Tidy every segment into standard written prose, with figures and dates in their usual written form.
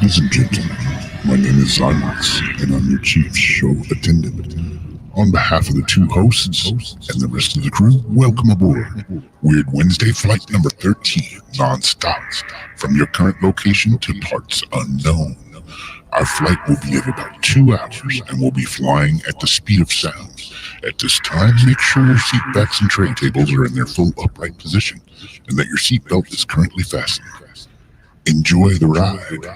Ladies and gentlemen, my name is Zymox, and I'm your chief show attendant. On behalf of the two hosts and the rest of the crew, welcome aboard Weird Wednesday Flight number 13, non-stop, from your current location to parts unknown. Our flight will be of about 2 hours, and we'll be flying at the speed of sound. At this time, make sure your seat backs and tray tables are in their full upright position, and that your seatbelt is currently fastened. Enjoy the ride.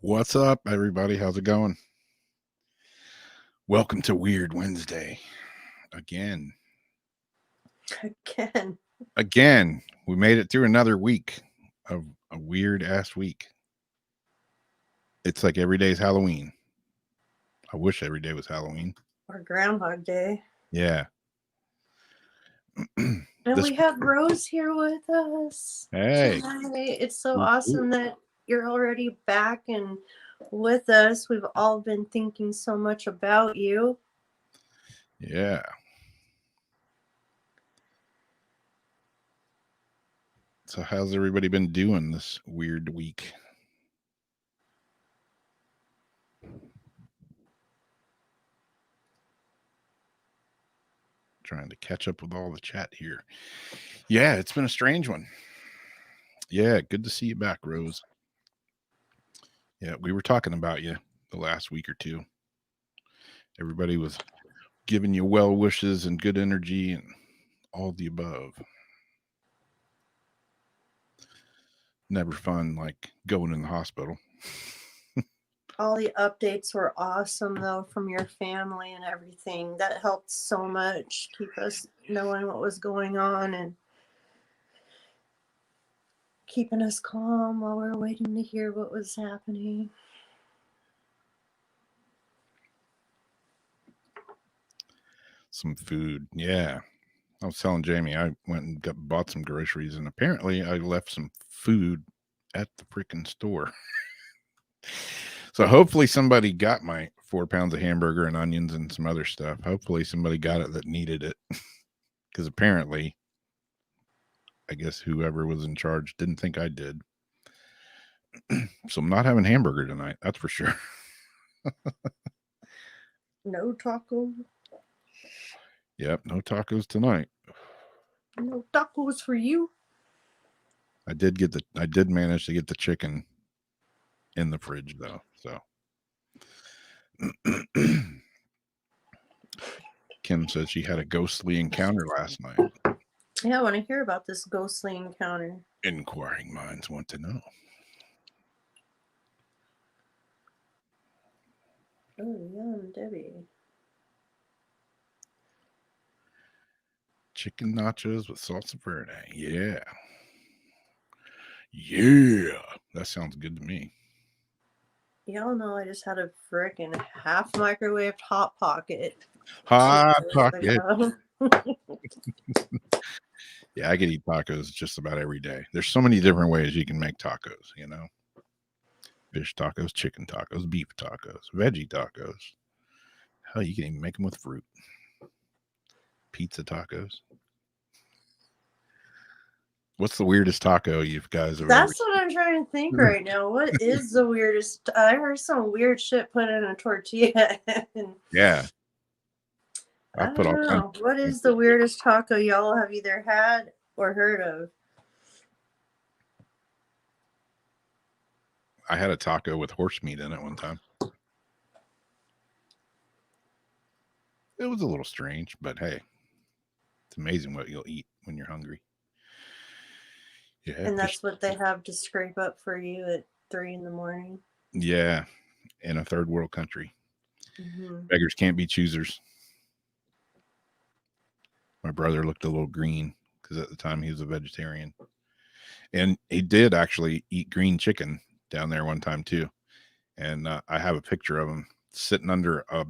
What's up, everybody? How's it going? Welcome to Weird Wednesday. Again. We made it through another week of a weird-ass week. It's like every day's Halloween. I wish every day was Halloween. Or Groundhog Day. Yeah. And we have Rose here with us. Hey. Tonight. It's so awesome that you're already back and with us. We've all been thinking so much about you. Yeah. So how's everybody been doing this weird week? Trying to catch up with all the chat here. Yeah, it's been a strange one. Yeah, good to see you back, Rose. Yeah, we were talking about you the last week or two. Everybody was giving you well wishes and good energy and all the above. Never fun like going in the hospital. All the updates were awesome, though, from your family and everything. That helped so much keep us knowing what was going on and keeping us calm while we were waiting to hear what was happening. Some food. Yeah. I was telling Jamie, I went and bought some groceries, and apparently I left some food at the freaking store. So hopefully somebody got my 4 pounds of hamburger and onions and some other stuff. Hopefully somebody got it that needed it. Because apparently, I guess whoever was in charge didn't think I did. So I'm not having hamburger tonight. That's for sure. No taco. Yep, no tacos tonight. No tacos for you. I did manage to get the chicken in the fridge though. So Kim said she had a ghostly encounter last night. Yeah, I want to hear about this ghostly encounter. Inquiring minds want to know. Oh, yum, Debbie. Chicken nachos with salsa verde. Yeah. That sounds good to me. Y'all know I just had a frickin' half microwaved Hot Pocket. 2 Hot hours pocket. ago. Yeah, I could eat tacos just about every day. There's so many different ways you can make tacos, you know. Fish tacos, chicken tacos, beef tacos, veggie tacos. Hell, you can even make them with fruit. Pizza tacos. What's the weirdest taco you guys have ever? That's what I'm trying to think right now. What is the weirdest? I heard some weird shit put in a tortilla. And Yeah, I I've put all don't kinds. know. What is the weirdest taco y'all have either had or heard of? I had a taco with horse meat in it one time. It was a little strange, but hey, it's amazing what you'll eat when you're hungry. Yeah, And that's what they have to scrape up for you at 3 a.m. Yeah, in a third world country, Mm-hmm. beggars can't be choosers. My brother looked a little green because at the time he was a vegetarian, and he did actually eat green chicken down there one time too. And I have a picture of him sitting under a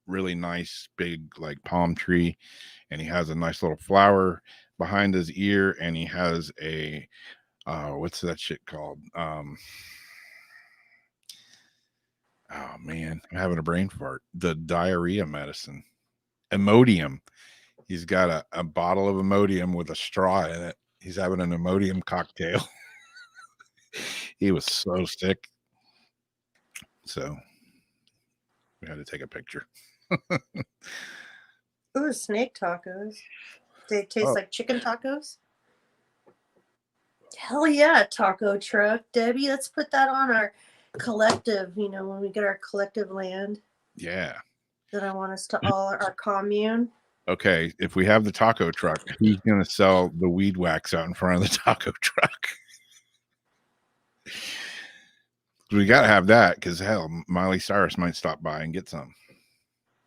really nice big like palm tree, and he has a nice little flower behind his ear, and he has a what's that shit called? Oh man, I'm having a brain fart. The diarrhea medicine, Imodium. He's got a bottle of Imodium with a straw in it. He's having an Imodium cocktail. He was so sick. So we had to take a picture. Ooh, snake tacos. They taste Oh. like chicken tacos. Hell yeah, taco truck. Debbie, let's put that on our collective, when we get our collective land. Yeah. That I want us to all our commune. Okay, if we have the taco truck, who's going to sell the weed wax out in front of the taco truck? We got to have that because hell, Miley Cyrus might stop by and get some.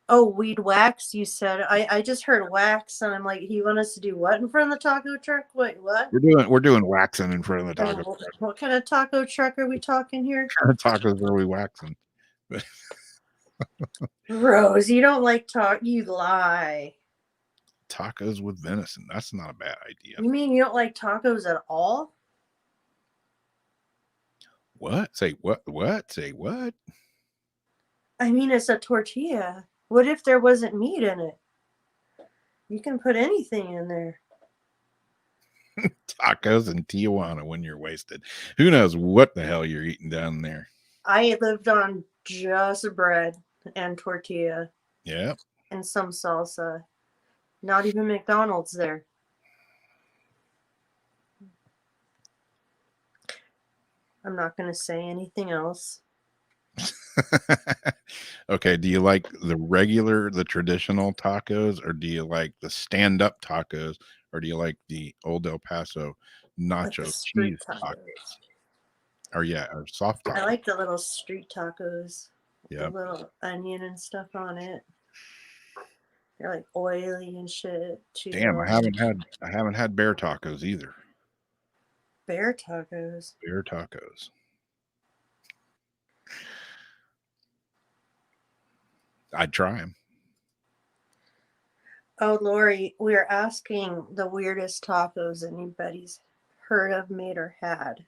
Oh, weed wax, you said. I just heard wax, and I'm like, you want us to do what in front of the taco truck? Wait, what? We're doing waxing in front of the taco truck. What kind of taco truck are we talking here? What kind of tacos are we waxing? Rose, you don't like talk. You lie. Tacos with venison. That's not a bad idea. You mean you don't like tacos at all? What? Say what? What? Say what? I mean, it's a tortilla. What if there wasn't meat in it? You can put anything in there. Tacos in Tijuana when you're wasted. Who knows what the hell you're eating down there? I lived on just bread and tortilla. Yeah. And some salsa. Not even McDonald's there. I'm not going to say anything else. Okay, do you like the traditional tacos, or do you like the stand-up tacos, or do you like the Old El Paso nacho cheese tacos? Or soft tacos. I like the little street tacos. Yeah. The little onion and stuff on it. They're like oily and shit. Damn, I haven't had bear tacos either. Bear tacos. Bear tacos. I'd try them. Oh, Lori, we're asking the weirdest tacos anybody's heard of, made, or had.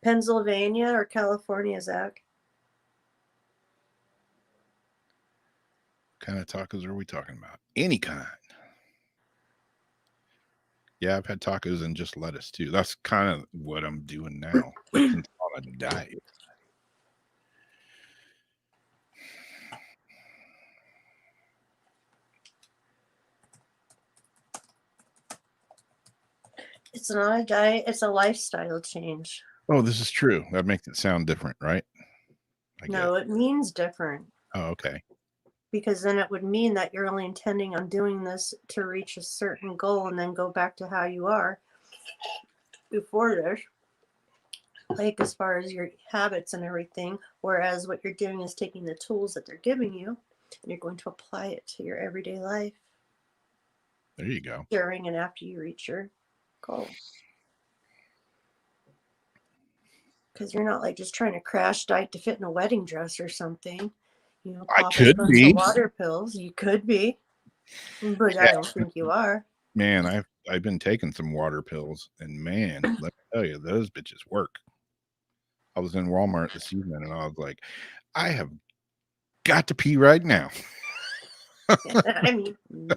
Pennsylvania or California, Zach? What kind of tacos are we talking about? Any kind. Yeah, I've had tacos and just lettuce too. That's kind of what I'm doing now. Since I'm on a diet. It's not a diet, it's a lifestyle change. Oh, this is true. That makes it sound different, right? No, it means different. Oh, okay. Because then it would mean that you're only intending on doing this to reach a certain goal and then go back to how you are before this. Like as far as your habits and everything. Whereas what you're doing is taking the tools that they're giving you and you're going to apply it to your everyday life. There you go. during and after you reach your goal. Because you're not like just trying to crash diet to fit in a wedding dress or something. You know, I pop a could bunch be. of water pills. You could be, but I don't think you are. Man, I've been taking some water pills, and man, let me tell you, those bitches work. I was in Walmart this evening, and I was like, I have got to pee right now. I mean, nah.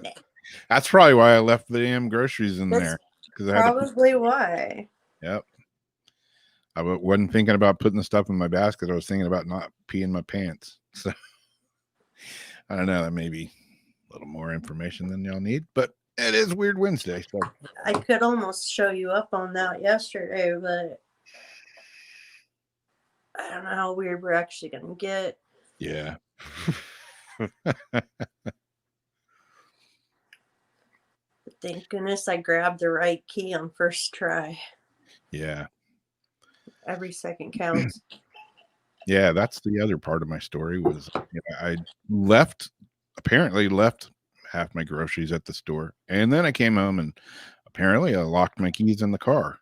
That's probably why I left the damn groceries in That's there, because I had to pee. probably why. Yep. I wasn't thinking about putting the stuff in my basket. I was thinking about not peeing my pants. So I don't know. That may be a little more information than y'all need, but it is Weird Wednesday. So I could almost show you up on that yesterday, but I don't know how weird we're actually going to get. yeah. But thank goodness I grabbed the right key on first try. Yeah. Every second counts. Yeah, that's the other part of my story was I apparently left half my groceries at the store, and then I came home and apparently I locked my keys in the car.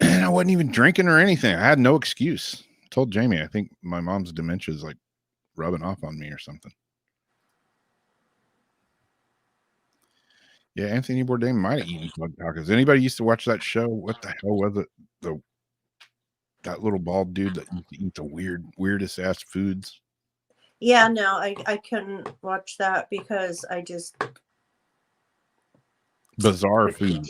And I wasn't even drinking or anything. I had no excuse. I told Jamie, I think my mom's dementia is like rubbing off on me or something. Yeah, Anthony Bourdain might have eaten bug tacos. Anybody used to watch that show? What the hell was it? That little bald dude that used to eat the weirdest ass foods. Yeah, no, I couldn't watch that because I just Bizarre food.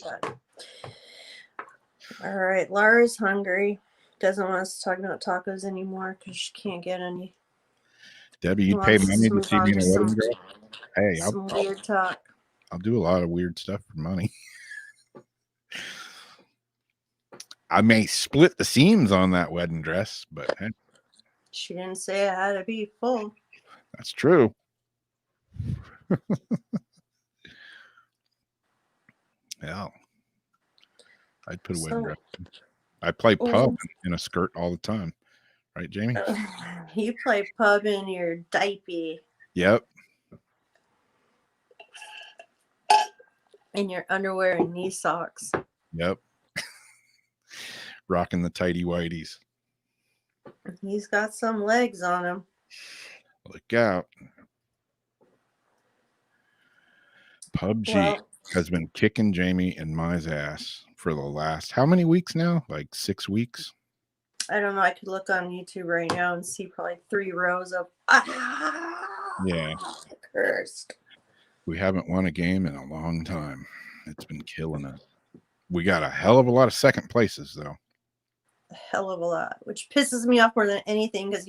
All right, Laura's hungry. Doesn't want us to talk about tacos anymore because she can't get any. Debbie, you'd pay money to see me in a wedding dress? Hey, some weird talk. I'll do a lot of weird stuff for money. I may split the seams on that wedding dress, but hey, she didn't say it had to be full. That's true. Yeah. I'd put a wedding dress. I play pub in a skirt all the time. Right, Jamie? You play pub in your diaper. Yep. In your underwear and knee socks. Yep. Rocking the tighty whities. He's got some legs on him. Look out. PUBG has been kicking Jamie and Mai's ass for the last, how many weeks now? Like 6 weeks? I don't know. I could look on YouTube right now and see probably 3 rows of yeah. Cursed. We haven't won a game in a long time. It's been killing us. We got a hell of a lot of second places, though. A hell of a lot, which pisses me off more than anything because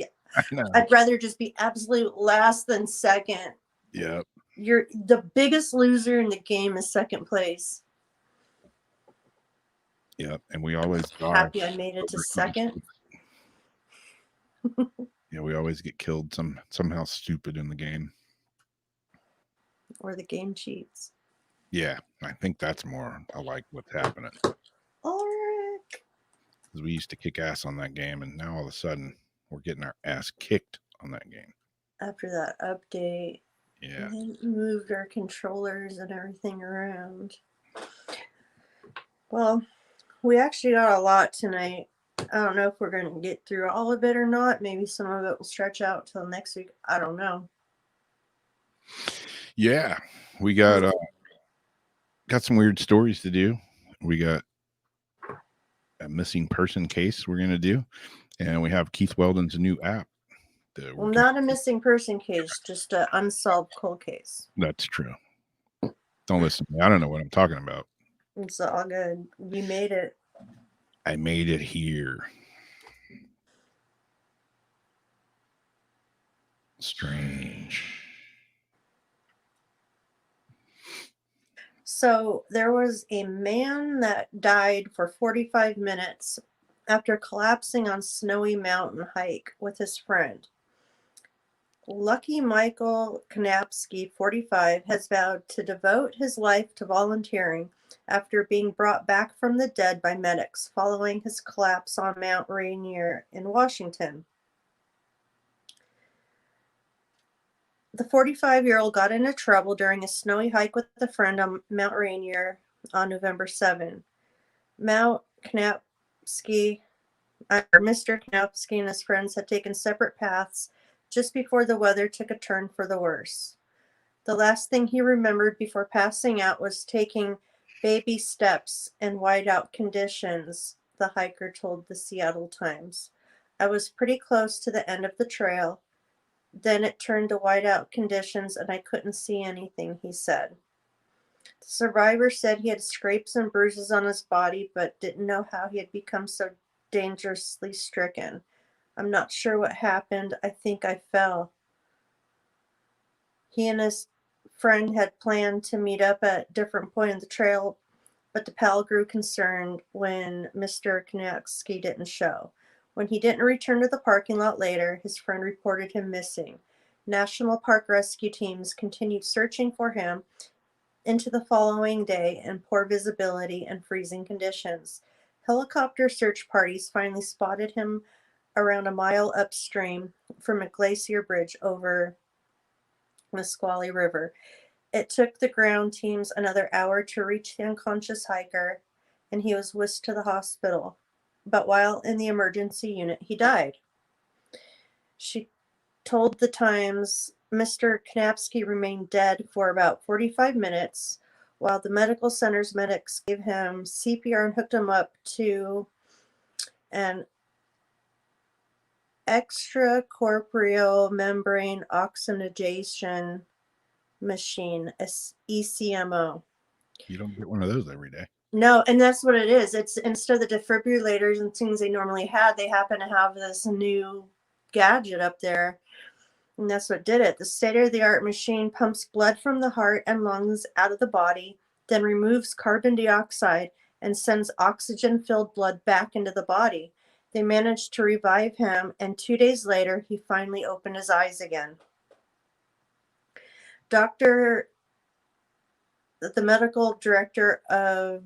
I'd rather just be absolute last than second. Yep. You're the biggest loser in the game is second place. Yep, and we always happy I made it to second. Yeah, we always get killed somehow stupid in the game. Or the game cheats. Yeah, I think that's more like what's happening. Ulrich. Because we used to kick ass on that game, and now all of a sudden we're getting our ass kicked on that game. After that update, yeah, they moved our controllers and everything around. Well, we actually got a lot tonight. I don't know if we're going to get through all of it or not. Maybe some of it will stretch out till next week. I don't know. Yeah, we got some weird stories to do. We got a missing person case we're going to do, and we have Keith Weldon's new app. Well, not a missing person case, just an unsolved cold case. That's true. Don't listen to me. I don't know what I'm talking about. It's all good. You made it. I made it here. Strange. So there was a man that died for 45 minutes after collapsing on snowy mountain hike with his friend. Lucky Michael Knapsky, 45, has vowed to devote his life to volunteering after being brought back from the dead by medics following his collapse on Mount Rainier in Washington. The 45-year-old got into trouble during a snowy hike with a friend on Mount Rainier on November 7. Mr. Knapsky and his friends had taken separate paths just before the weather took a turn for the worse. The last thing he remembered before passing out was taking baby steps in whiteout conditions, the hiker told the Seattle Times. I was pretty close to the end of the trail. Then it turned to whiteout conditions and I couldn't see anything, he said. The survivor said he had scrapes and bruises on his body, but didn't know how he had become so dangerously stricken. I'm not sure what happened. I think I fell. He and his friend had planned to meet up at a different point in the trail, but the pal grew concerned when Mr. Knapsky didn't show. When he didn't return to the parking lot later, his friend reported him missing. National Park rescue teams continued searching for him into the following day in poor visibility and freezing conditions. Helicopter search parties finally spotted him around a mile upstream from a glacier bridge over the Squally River. It took the ground teams another hour to reach the unconscious hiker, and he was whisked to the hospital. But while in the emergency unit, he died. She told the Times Mr. Knapsky remained dead for about 45 minutes while the medical center's medics gave him CPR and hooked him up to an extracorporeal membrane oxygenation machine, ECMO. You don't get one of those every day. No, and that's what it is. It's instead of the defibrillators and things they normally had, they happen to have this new gadget up there, and that's what did it. The state-of-the-art machine pumps blood from the heart and lungs out of the body, then removes carbon dioxide and sends oxygen-filled blood back into the body. They managed to revive him, and 2 days later, he finally opened his eyes again. The medical director of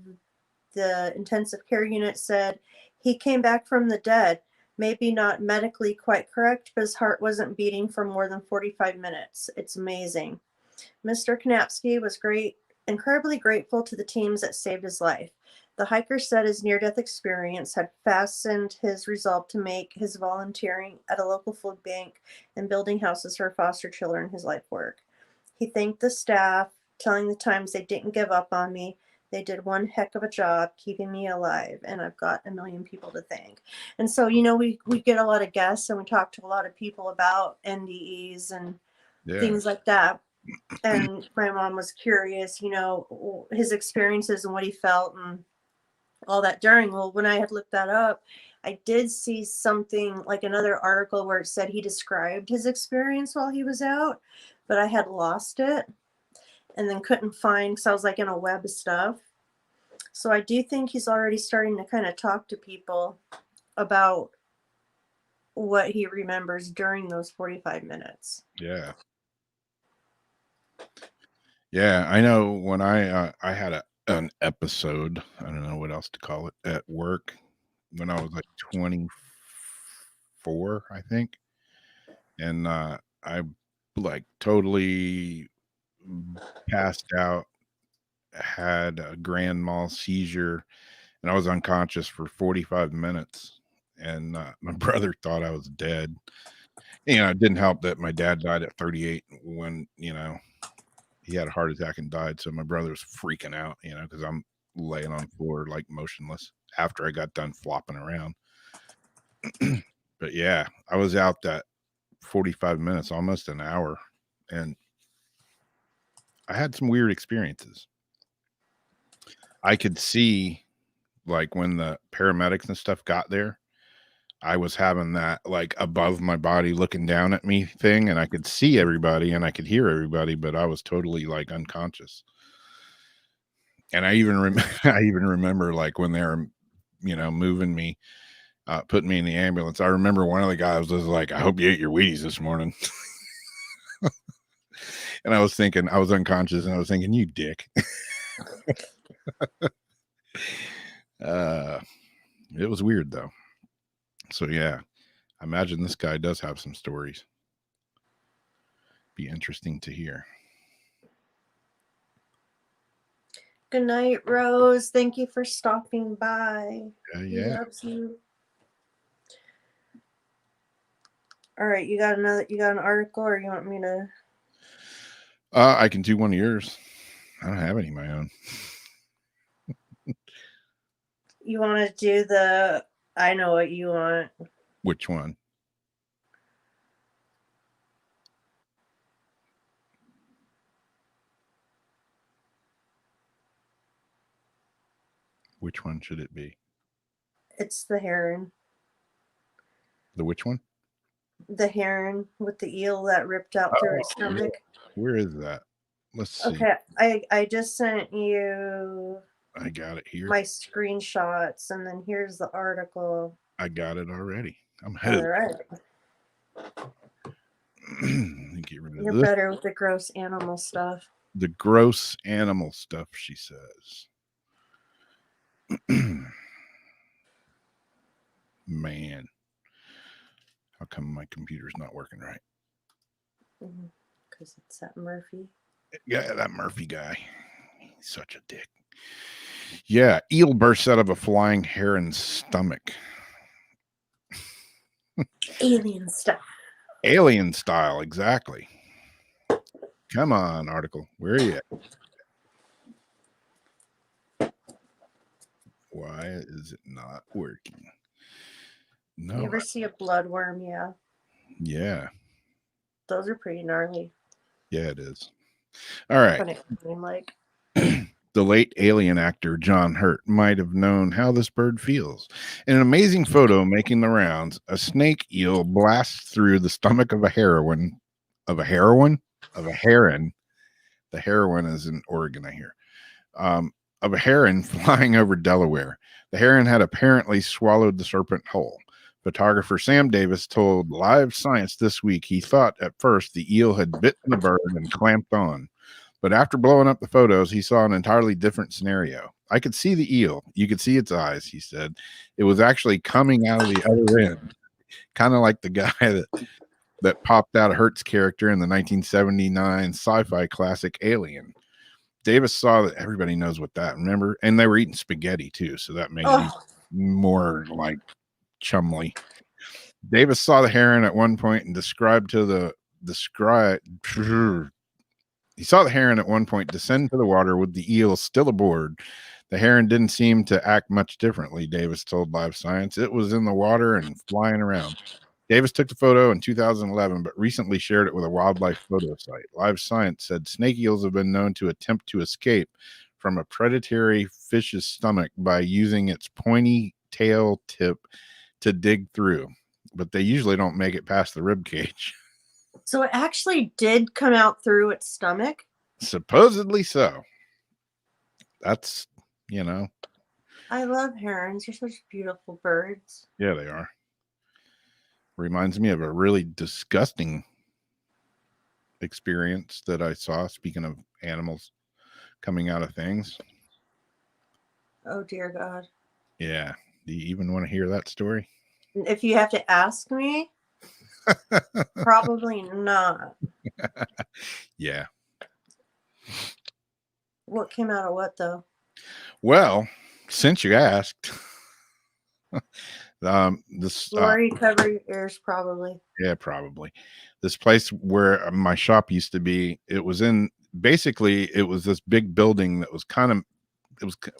the intensive care unit said he came back from the dead, maybe not medically quite correct, but his heart wasn't beating for more than 45 minutes. It's amazing. Mr. Knapsky was incredibly grateful to the teams that saved his life. The hiker said his near-death experience had fastened his resolve to make his volunteering at a local food bank and building houses for foster children his life work. He thanked the staff, telling the Times they didn't give up on me. They did one heck of a job keeping me alive, and I've got a million people to thank. And so, we get a lot of guests, and we talk to a lot of people about NDEs and things like that. And my mom was curious, his experiences and what he felt and all that during. Well, when I had looked that up, I did see something like another article where it said he described his experience while he was out, but I had lost it and then couldn't find, because I was like in a web of stuff. So I do think he's already starting to kind of talk to people about what he remembers during those 45 minutes. Yeah. Yeah, I know when I had an episode, I don't know what else to call it, at work when I was like 24, I think. And I like totally passed out, had a grand mal seizure, and I was unconscious for 45 minutes. And my brother thought I was dead. It didn't help that my dad died at 38 when, he had a heart attack and died. So my brother was freaking out, because I'm laying on the floor like motionless after I got done flopping around. But yeah, I was out that 45 minutes, almost an hour, and I had some weird experiences. I could see, like, when the paramedics and stuff got there, I was having that like above my body looking down at me thing, and I could see everybody and I could hear everybody, but I was totally like unconscious. And I even remember like when they were, moving me, putting me in the ambulance. I remember one of the guys was like, "I hope you ate your Wheaties this morning." And I was thinking, I was unconscious, and I was thinking, "You dick." It was weird though. So yeah, I imagine this guy does have some stories. Be interesting to hear. Good night, Rose. Thank you for stopping by. He Yeah. loves you. All right, you got an article, or you want me to? I can do one of yours. I don't have any of my own. You want to do the? I know what you want. Which one? Which one should it be? It's the heron. The which one? The heron with the eel that ripped out through its stomach. Where is that? Let's see. Okay, I just sent you. I got it here. My screenshots, and then here's the article. I got it already. I'm All ahead. right. Get rid of You're this. better with the gross animal stuff. The gross animal stuff, she says. Man, how come my computer's not working right? Because it's that Murphy. Yeah, that Murphy guy. He's such a dick. Yeah, eel bursts out of a flying heron's stomach. Alien stuff. Alien style, exactly. Come on, article. Where are you at? Why is it not working? No. You ever see a bloodworm? Yeah. Yeah. Those are pretty gnarly. Yeah, it is. All right. Like the late Alien actor John Hurt might have known how this bird feels. In an amazing photo making the rounds, a snake eel blasts through the stomach of a heron. The heroin is in Oregon, I hear. Of a heron flying over Delaware. The heron had apparently swallowed the serpent whole. Photographer Sam Davis told Live Science this week he thought at first the eel had bitten the bird and clamped on. But after blowing up the photos, he saw an entirely different scenario. I could see the eel. You could see its eyes, he said. It was actually coming out of the other end, kind of like the guy that popped out of Hurt's character in the 1979 sci-fi classic Alien. Davis saw that. Everybody knows what that, remember? And they were eating spaghetti too, so that made it more like Chumley. Davis saw the heron at one point and he saw the heron at one point descend to the water with the eel still aboard. The heron didn't seem to act much differently, Davis told Live Science. It was in the water and flying around. Davis took the photo in 2011, but recently shared it with a wildlife photo site. Live Science said snake eels have been known to attempt to escape from a predatory fish's stomach by using its pointy tail tip to dig through, but they usually don't make it past the rib cage. So it actually did come out through its stomach? Supposedly so. That's, I love herons. You're such beautiful birds. Yeah, they are. Reminds me of a really disgusting experience that I saw, speaking of animals coming out of things. Oh, dear God. Yeah. Do you even want to hear that story? If you have to ask me, probably not. Yeah. What came out of what, though? Well, since you asked, this Lori, cover your ears, probably. Yeah, probably. This place where my shop used to be, it was this big building that was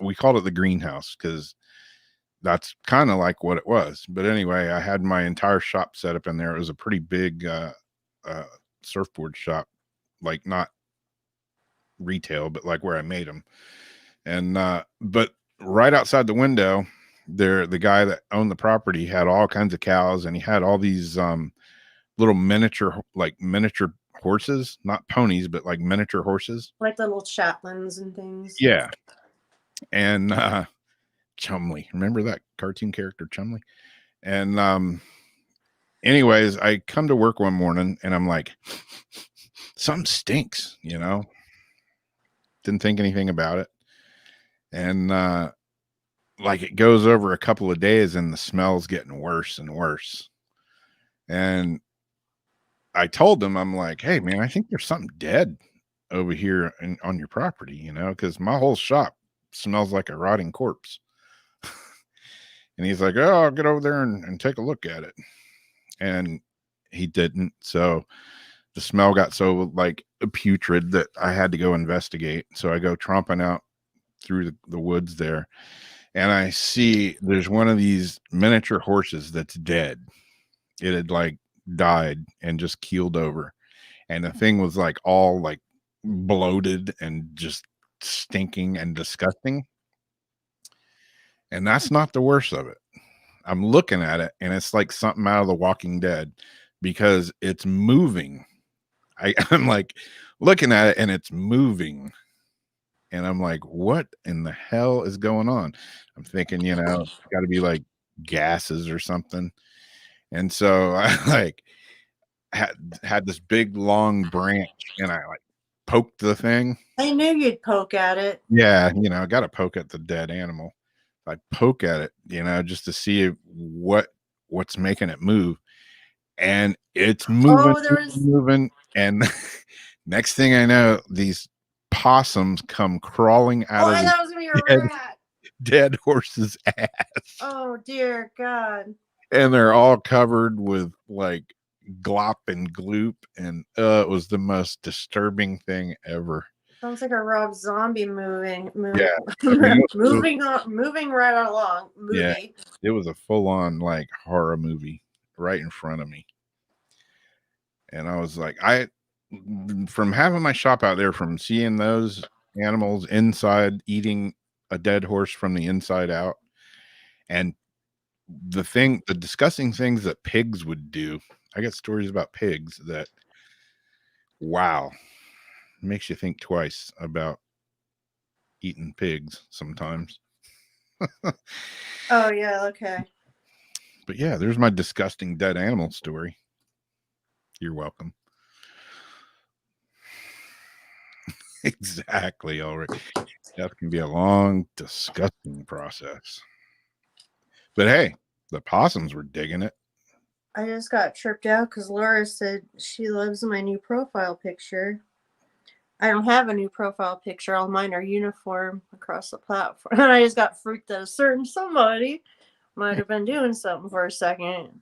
we called it the greenhouse because that's kind of like what it was. But anyway, I had my entire shop set up in there. It was a pretty big surfboard shop, like not retail, but like where I made them. And but right outside the window there, the guy that owned the property had all kinds of cows, and he had all these little miniature horses, not ponies, but like miniature horses, like little Shetlands and things. Yeah. And Chumley, remember that cartoon character Chumley? And anyways, I come to work one morning and I'm like, something stinks, didn't think anything about it. And like it goes over a couple of days and the smell's getting worse and worse. And I told them, I'm like, hey man, I think there's something dead over here on your property, you know, because my whole shop smells like a rotting corpse. And he's like, oh, I'll get over there and take a look at it. And he didn't. So the smell got so like putrid that I had to go investigate. So I go tromping out through the woods there, and I see there's one of these miniature horses that's dead. It had like died and just keeled over. And the thing was like all like bloated and just stinking and disgusting. And that's not the worst of it. I'm looking at it and it's like something out of The Walking Dead because it's moving. I'm like looking at it and it's moving. And I'm like, what in the hell is going on? I'm thinking, you know, it's got to be like gases or something. And so I like had this big long branch and I like poked the thing. I knew you'd poke at it. Yeah, you know, I got to poke at the dead animal. I poke at it, you know, just to see what's making it move. And it's moving, Oh, there was. moving. And next thing I know, these possums come crawling out Oh, of I the thought it was gonna be a rat. dead horse's ass. Oh dear God. And they're all covered with like glop and gloop. And it was the most disturbing thing ever. Sounds like a Rob Zombie moving. Yeah. I mean, Moving right along. Movie. Yeah. It was a full-on like horror movie right in front of me. And I was like, from having my shop out there, from seeing those animals inside eating a dead horse from the inside out, and the disgusting things that pigs would do. I got stories about pigs that, wow, makes you think twice about eating pigs sometimes. Oh yeah, okay. But yeah, there's my disgusting dead animal story. You're welcome. Exactly, Ulrich. That can be a long, disgusting process. But hey, the possums were digging it. I just got tripped out because Laura said she loves my new profile picture. I don't have a new profile picture. All mine are uniform across the platform. And I just got freaked that a certain somebody might have been doing something for a second.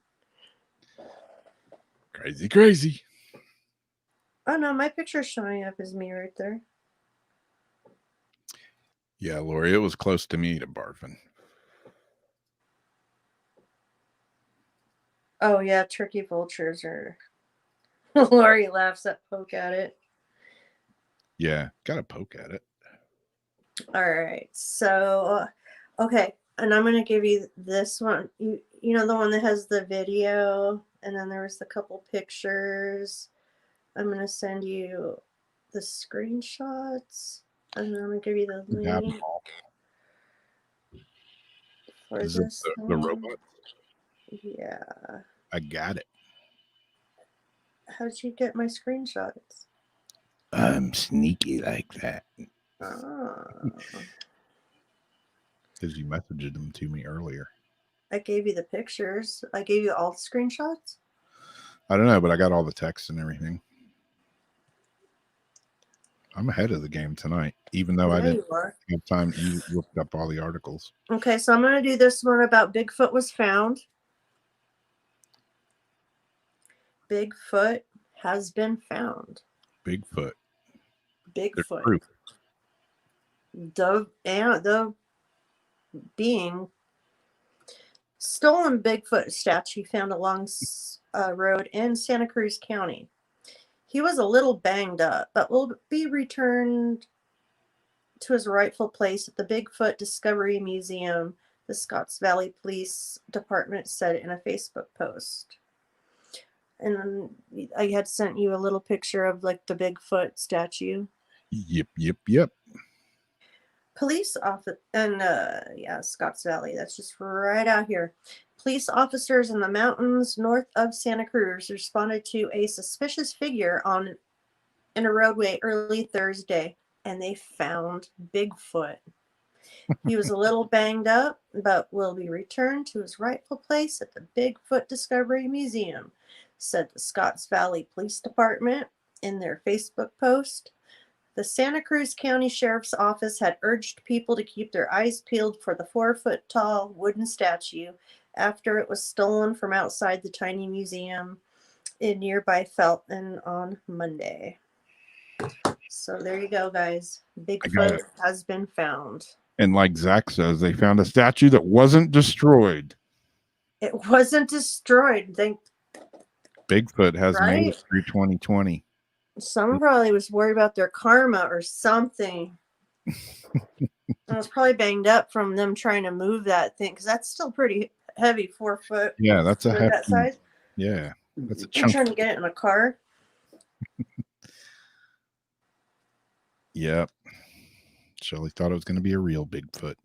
Crazy, crazy. Oh no, my picture's showing up as me right there. Yeah, Lori, it was close to me to barfing. Oh yeah, turkey vultures are. Lori laughs at poke at it. Yeah, gotta poke at it. All right, so okay, and I'm gonna give you this one. You know the one that has the video, and then there was the couple pictures. I'm gonna send you the screenshots, and then I'm gonna give you the link for Is this it the robot? Yeah. I got it. How did you get my screenshots? I'm sneaky like that. Oh. Because you messaged them to me earlier. I gave you the pictures. I gave you all the screenshots. I don't know, but I got all the text and everything. I'm ahead of the game tonight, even though I didn't have time. You looked up all the articles. Okay, so I'm going to do this one about Bigfoot was found. Bigfoot has been found. Bigfoot. Bigfoot. The being stolen Bigfoot statue found along a road in Santa Cruz County. He was a little banged up, but will be returned to his rightful place at the Bigfoot Discovery Museum, the Scotts Valley Police Department said in a Facebook post. And I had sent you a little picture of like the Bigfoot statue. Yep. Police office and Scotts Valley. That's just right out here. Police officers in the mountains north of Santa Cruz responded to a suspicious figure in a roadway early Thursday, and they found Bigfoot. He was a little banged up, but will be returned to his rightful place at the Bigfoot Discovery Museum. said the Scotts Valley Police Department in their Facebook post. The Santa Cruz County Sheriff's Office had urged people to keep their eyes peeled for the 4-foot-tall wooden statue after it was stolen from outside the tiny museum in nearby Felton on Monday. So there you go, guys. Bigfoot has been found. And like Zach says, they found a statue that wasn't destroyed. It wasn't destroyed. Bigfoot has made Right? it through 2020. Someone probably was worried about their karma or something. It was probably banged up from them trying to move that thing, because that's still pretty heavy, 4 foot. Yeah, that's a for hefty, that size. Yeah, that's a I'm chunk. trying to get it in a car. Yep. Shelly thought it was going to be a real Bigfoot.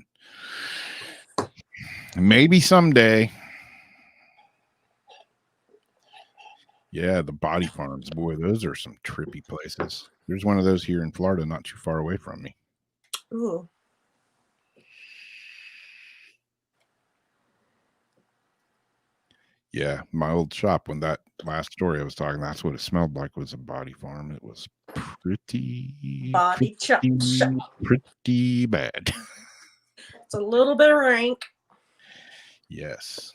Maybe someday. Yeah, the body farms, boy, those are some trippy places. There's one of those here in Florida, not too far away from me. Ooh. Yeah, my old shop, when that last story I was talking, that's what it smelled like, was a body farm. It was pretty bad. It's a little bit rank. Yes.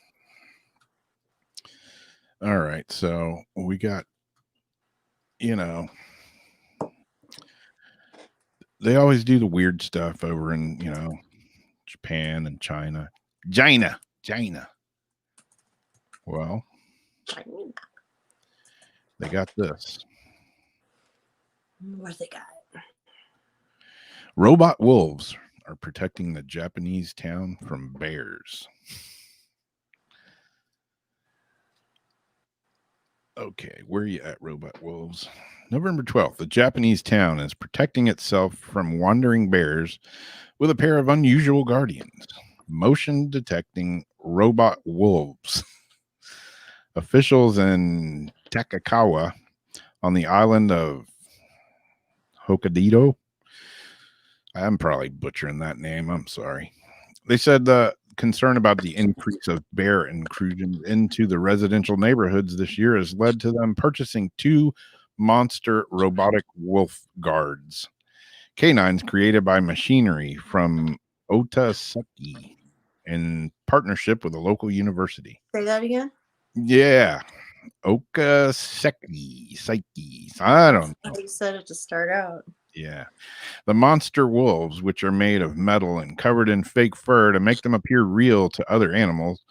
All right, so we got, they always do the weird stuff over in, Japan and China. China. Well, they got this. What do they got? Robot wolves are protecting the Japanese town from bears. Okay, where are you at, robot wolves? November 12th, the Japanese town is protecting itself from wandering bears with a pair of unusual guardians. Motion detecting robot wolves. Officials in Takakawa on the island of Hokkaido. I'm probably butchering that name. I'm sorry. They said the concern about the increase of bear intrusions into the residential neighborhoods this year has led to them purchasing 2 monster robotic wolf guards. Canines created by machinery from Otaseki in partnership with a local university. Say that again? Yeah. Okaseki. Psyche. I don't know. You said it to start out. Yeah. The monster wolves, which are made of metal and covered in fake fur to make them appear real to other animals,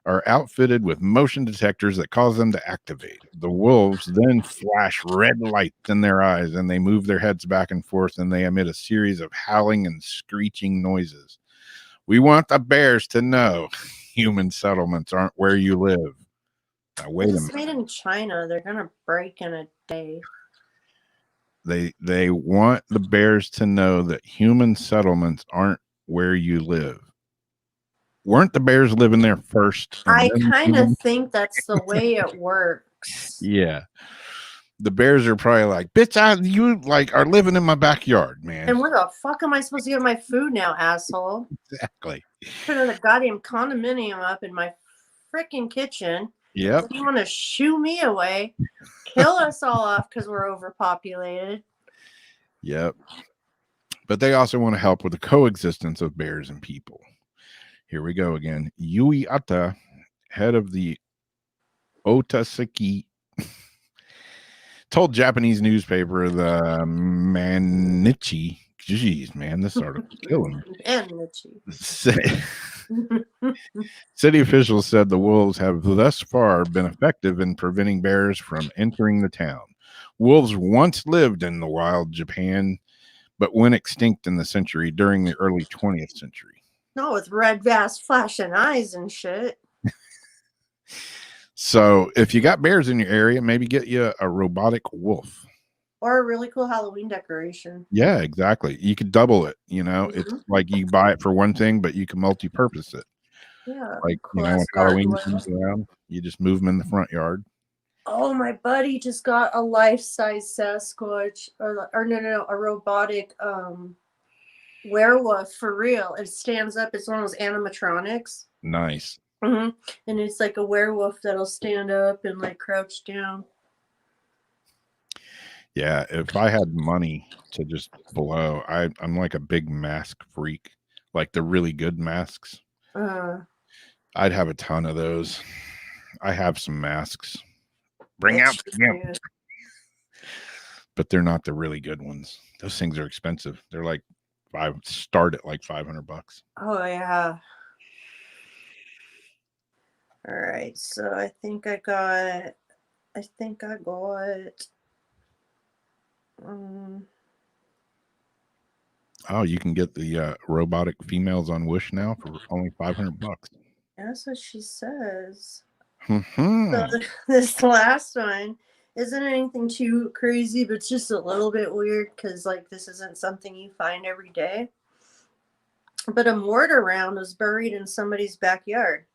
are outfitted with motion detectors that cause them to activate. The wolves then flash red lights in their eyes, and they move their heads back and forth, and they emit a series of howling and screeching noises. We want the bears to know human settlements aren't where you live. Now, wait a minute. It's made in China. They're going to break in a day. They want the bears to know that human settlements aren't where you live. Weren't the bears living there first? I kind of think that's the way it works. Yeah. The bears are probably like, bitch, you like are living in my backyard, man. And where the fuck am I supposed to get my food now, asshole? Exactly. Put a goddamn condominium up in my freaking kitchen. Yep. You want to shoo me away, kill us all off because we're overpopulated. Yep. But they also want to help with the coexistence of bears and people. Here we go again. Yui Ata, head of the Otaseki, told Japanese newspaper the Manichi. Jeez, man, this article's killing me. City officials said the wolves have thus far been effective in preventing bears from entering the town. Wolves once lived in the wild Japan, but went extinct in the century during the early 20th century. No, with red vast flashing eyes and shit. So if you got bears in your area, maybe get you a robotic wolf. Or a really cool Halloween decoration. Yeah, exactly. You could double it, It's like you buy it for one thing, but you can multi-purpose it. Yeah. Like, when Halloween comes around, you just move them in the front yard. Oh, my buddy just got a life-size Sasquatch, or no, a robotic werewolf for real. It stands up. It's one of those animatronics. Nice. And it's like a werewolf that'll stand up and like crouch down. Yeah, if I had money to just blow, I'm like a big mask freak, like the really good masks. I'd have a ton of those. I have some masks. Bring out the gimp. But they're not the really good ones. Those things are expensive. They're like start at like $500. Oh yeah. All right, so I think I got. Oh, you can get the robotic females on Wish now for only $500. That's what she says. Mm-hmm. So this last one isn't anything too crazy, but it's just a little bit weird because like this isn't something you find every day. But a mortar round was buried in somebody's backyard.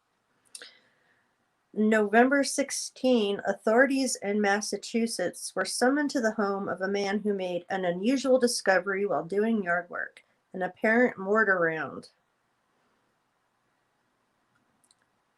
November 16, authorities in Massachusetts were summoned to the home of a man who made an unusual discovery while doing yard work, an apparent mortar round.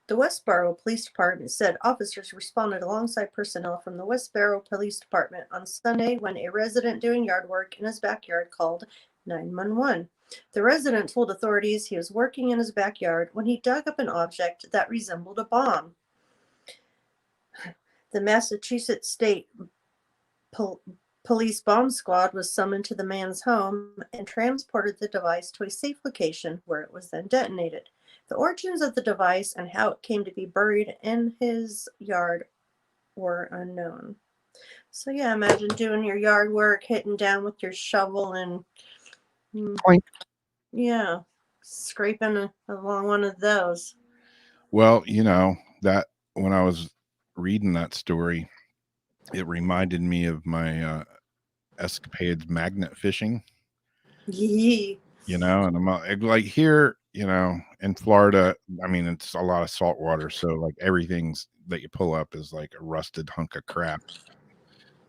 The Westboro Police Department said officers responded alongside personnel from the Westboro Police Department on Sunday when a resident doing yard work in his backyard called 911. The resident told authorities he was working in his backyard when he dug up an object that resembled a bomb. The Massachusetts State Police Bomb Squad was summoned to the man's home and transported the device to a safe location where it was then detonated. The origins of the device and how it came to be buried in his yard were unknown. So yeah, imagine doing your yard work, hitting down with your shovel and yeah, scraping along one of those. Well, you know, that when I was reading that story, it reminded me of my escapades magnet fishing. Yee. You know, and I'm like here, you know, in Florida, I mean, it's a lot of salt water, so like everything's that you pull up is like a rusted hunk of crap.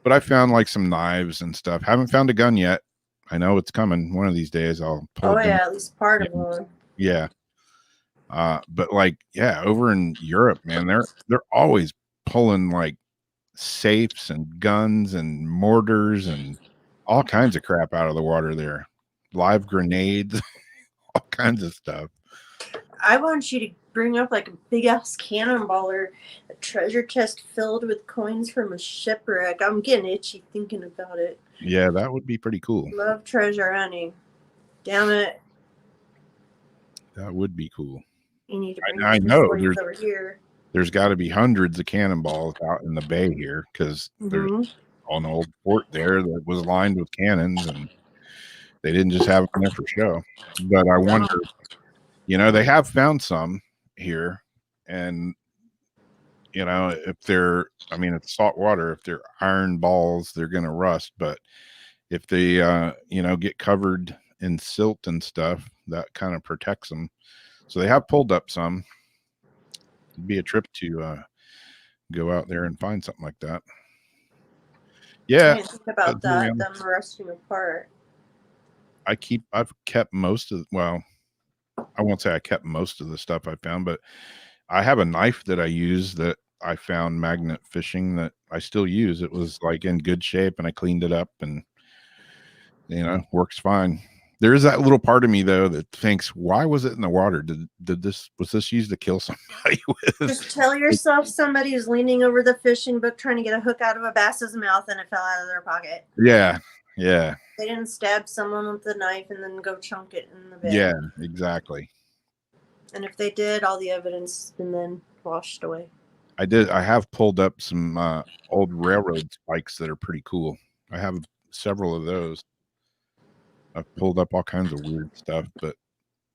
But I found like some knives and stuff. Haven't found a gun yet. I know it's coming one of these days. I'll pull a gun. At least part of one. Yeah. But like, yeah, over in Europe, man, they're always pulling like safes and guns and mortars and all kinds of crap out of the water there. Live grenades, all kinds of stuff. I want you to bring up like a big ass cannonball or a treasure chest filled with coins from a shipwreck. I'm getting itchy thinking about it. Yeah, that would be pretty cool. Love treasure hunting. Damn it. That would be cool. You need to bring I know over here. There's got to be hundreds of cannonballs out in the bay here because there's an old fort there that was lined with cannons, and they didn't just have them there for show. But I wonder, you know, they have found some here, and you know, if they're, I mean, it's salt water. If they're iron balls, they're going to rust. But if they, you know, get covered in silt and stuff, that kind of protects them. So they have pulled up some. It'd be a trip to go out there and find something like that. Yeah, I didn't think about that. Them rusting apart. I've kept most of. Well, I won't say I kept most of the stuff I found, but I have a knife that I use that I found magnet fishing that I still use. It was like in good shape, and I cleaned it up, and you know, works fine. There is that little part of me though that thinks, why was it in the water? Was this used to kill somebody with? Just tell yourself somebody was leaning over the fishing book trying to get a hook out of a bass's mouth and it fell out of their pocket. Yeah. They didn't stab someone with the knife and then go chunk it in the bed. Yeah, exactly. And if they did, all the evidence has been then washed away. I have pulled up some old railroad spikes that are pretty cool. I have several of those. I've pulled up all kinds of weird stuff, but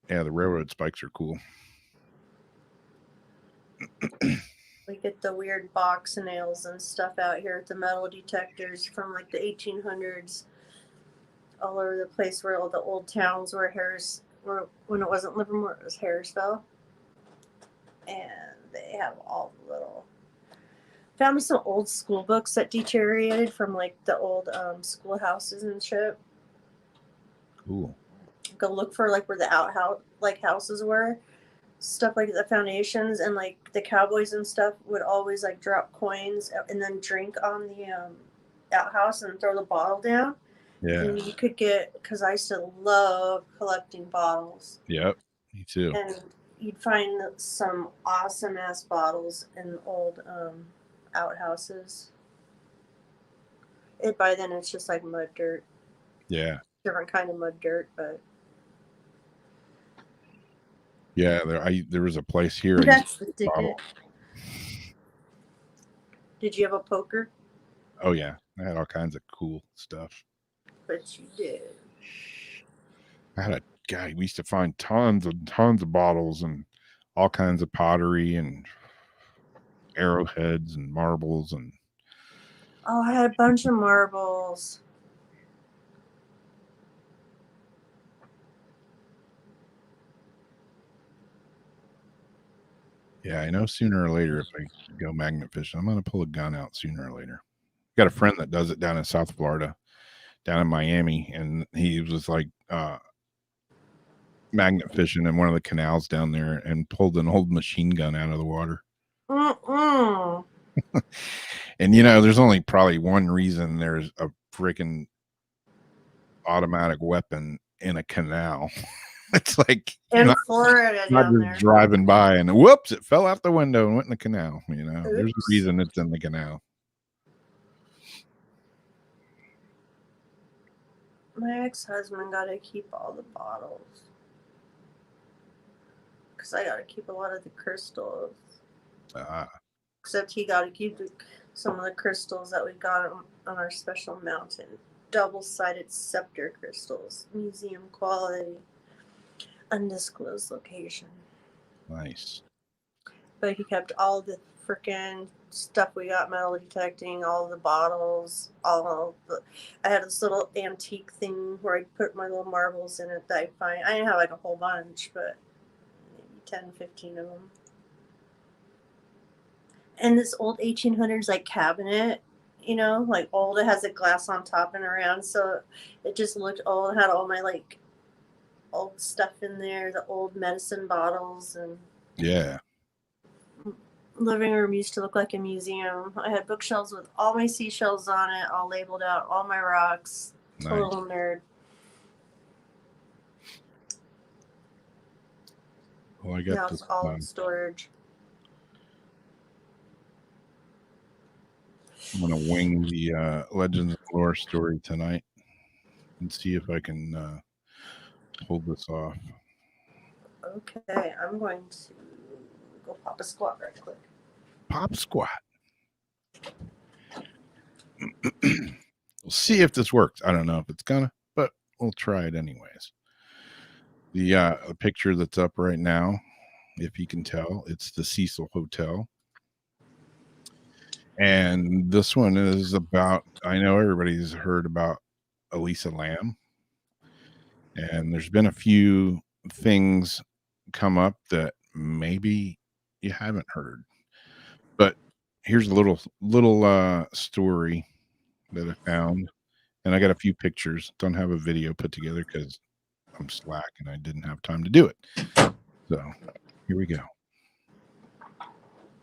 yeah, the railroad spikes are cool. We get the weird box nails and stuff out here at the metal detectors from like the 1800s, all over the place where all the old towns were when it wasn't Livermore, it was Harrisville. And they have all the little. Found some old school books that deteriorated from like the old schoolhouses and shit. Cool. Go look for like where the houses were. stuff like the foundations and like the cowboys and stuff would always like drop coins and then drink on the outhouse and throw the bottle down. Yeah. And you could get, because I used to love collecting bottles. Yep. Me too. And you'd find some awesome ass bottles in old outhouses. By then it's just like mud dirt. Yeah. Different kind of mud dirt, but yeah, there was a place here. That's the ticket. Did you have a poker? Oh yeah, I had all kinds of cool stuff. But you did. I had a guy. We used to find tons of bottles and all kinds of pottery and arrowheads and marbles and. Oh, I had a bunch of marbles. Yeah, I know sooner or later if I go magnet fishing, I'm going to pull a gun out sooner or later. Got a friend that does it down in South Florida, down in Miami, and he was like magnet fishing in one of the canals down there and pulled an old machine gun out of the water. And there's only probably one reason there's a freaking automatic weapon in a canal. It's like in Florida, not down just there. driving by and whoops, it fell out the window and went in the canal. Oops. There's a reason it's in the canal. My ex-husband got to keep all the bottles because I got to keep a lot of the crystals. Except he got to keep some of the crystals that we got on our special mountain. Double-sided scepter crystals. Museum quality. Undisclosed location. Nice. But he kept all the freaking stuff we got, metal detecting, all the bottles, I had this little antique thing where I put my little marbles in it that I find. I didn't have like a whole bunch, but maybe 10, 15 of them. And this old 1800s like cabinet, like old, it has a glass on top and around, so it just looked old. It had all my like old stuff in there, the old medicine bottles, and yeah. Living room used to look like a museum. I had bookshelves with all my seashells on it, all labeled out, all my rocks. Total nerd. Well, I got now it's all storage. I'm gonna wing the Legends of Lore story tonight and see if I can pull this off. Okay, I'm going to go pop a squat right quick. Pop squat. We'll see if this works. I don't know if it's gonna, but we'll try it anyways. The picture that's up right now, if you can tell, it's the Cecil Hotel. And this one is about, I know everybody's heard about Elisa Lam. And there's been a few things come up that maybe you haven't heard. But here's a little story that I found. And I got a few pictures. Don't have a video put together because I'm slack and I didn't have time to do it. So here we go.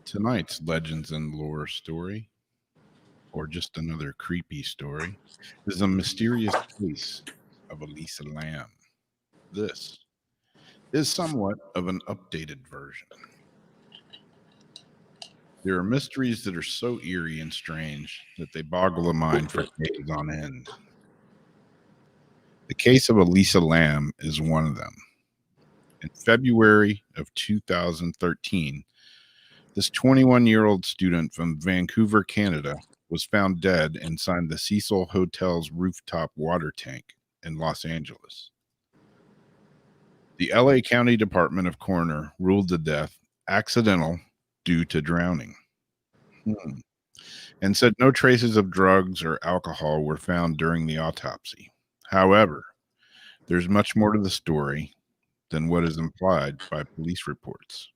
Tonight's Legends and Lore story, or just another creepy story, is a mysterious case of Elisa Lam. This is somewhat of an updated version. There are mysteries that are so eerie and strange that they boggle the mind for days on end. The case of Elisa Lam is one of them. In February of 2013, this 21-year-old student from Vancouver, Canada, was found dead inside the Cecil Hotel's rooftop water tank in Los Angeles. The LA County Department of Coroner ruled the death accidental due to drowning. And said no traces of drugs or alcohol were found during the autopsy. However, there's much more to the story than what is implied by police reports.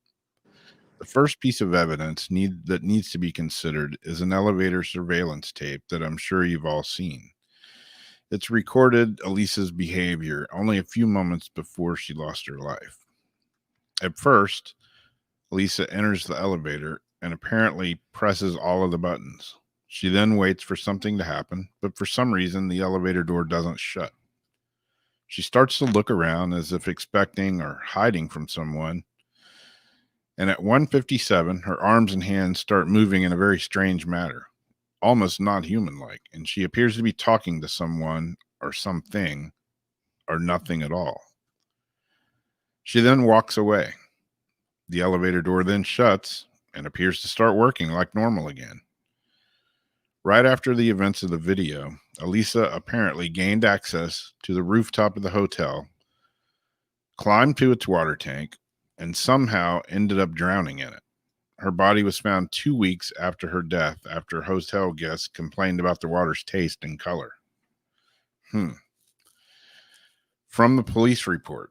The first piece of evidence that needs to be considered is an elevator surveillance tape that I'm sure you've all seen. It's recorded Elisa's behavior only a few moments before she lost her life. At first, Lisa enters the elevator and apparently presses all of the buttons. She then waits for something to happen, but for some reason, the elevator door doesn't shut. She starts to look around as if expecting or hiding from someone. And at 1:57, her arms and hands start moving in a very strange manner, almost not human like, and she appears to be talking to someone or something or nothing at all. She then walks away. The elevator door then shuts and appears to start working like normal again. Right after the events of the video, Elisa apparently gained access to the rooftop of the hotel, climbed to its water tank, and somehow ended up drowning in it. Her body was found 2 weeks after her death after hotel guests complained about the water's taste and color. From the police report,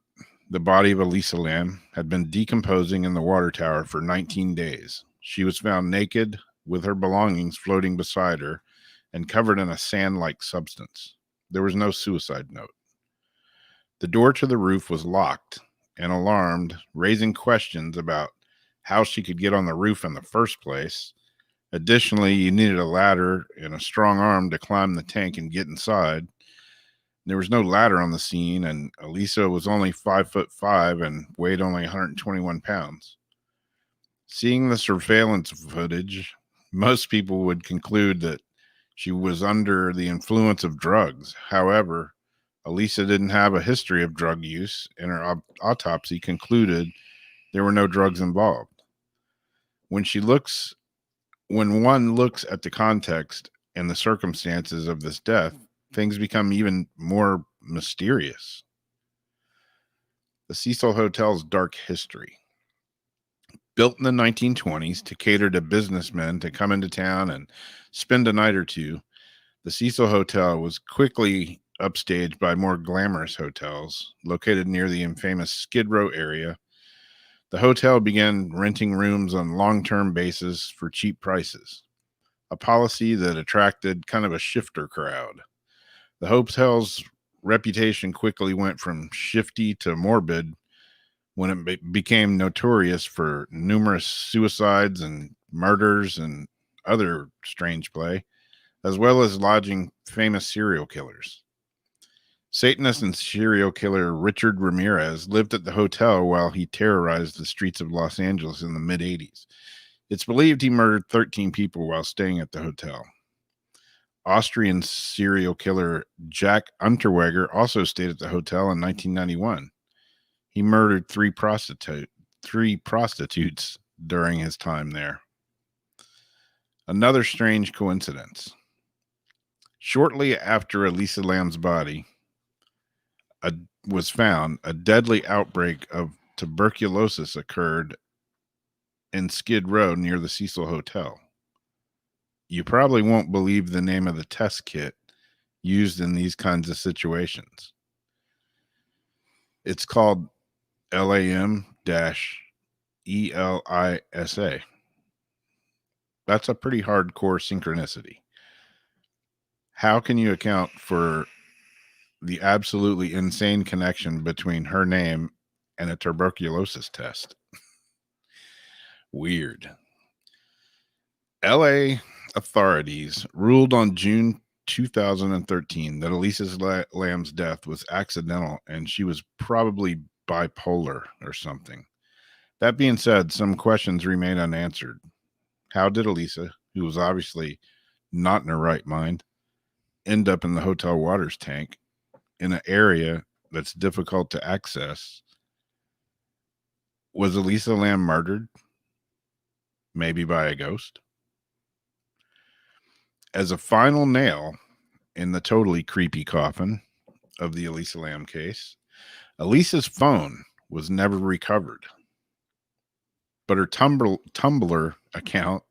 the body of Elisa Lam had been decomposing in the water tower for 19 days. She was found naked with her belongings floating beside her and covered in a sand-like substance. There was no suicide note. The door to the roof was locked and alarmed, raising questions about how she could get on the roof in the first place. Additionally, you needed a ladder and a strong arm to climb the tank and get inside. There was no ladder on the scene, and Elisa was only 5'5" and weighed only 121 pounds. Seeing the surveillance footage, most people would conclude that she was under the influence of drugs. However, Elisa didn't have a history of drug use, and her autopsy concluded there were no drugs involved. When one looks at the context and the circumstances of this death, things become even more mysterious. The Cecil Hotel's dark history. Built in the 1920s to cater to businessmen to come into town and spend a night or two, the Cecil Hotel was quickly upstaged by more glamorous hotels located near the infamous Skid Row area. The hotel began renting rooms on long-term basis for cheap prices, a policy that attracted kind of a shifter crowd. The hotel's reputation quickly went from shifty to morbid when it became notorious for numerous suicides and murders and other strange play, as well as lodging famous serial killers. Satanist and serial killer Richard Ramirez lived at the hotel while he terrorized the streets of Los Angeles in the mid-'80s. It's believed he murdered 13 people while staying at the hotel. Austrian serial killer Jack Unterweger also stayed at the hotel in 1991. He murdered three prostitutes during his time there. Another strange coincidence. Shortly after Elisa Lam's body was found, a deadly outbreak of tuberculosis occurred in Skid Row near the Cecil Hotel. You probably won't believe the name of the test kit used in these kinds of situations. It's called LAM-ELISA. That's a pretty hardcore synchronicity. How can you account for the absolutely insane connection between her name and a tuberculosis test? Weird. LA authorities ruled on June 2013 that Elisa Lam's death was accidental and she was probably bipolar or something. That being said, some questions remain unanswered. How did Elisa, who was obviously not in her right mind, end up in the hotel waters tank in an area that's difficult to access? Was Elisa Lam murdered? Maybe by a ghost? As a final nail in the totally creepy coffin of the Elisa Lam case, Elisa's phone was never recovered, but her Tumblr account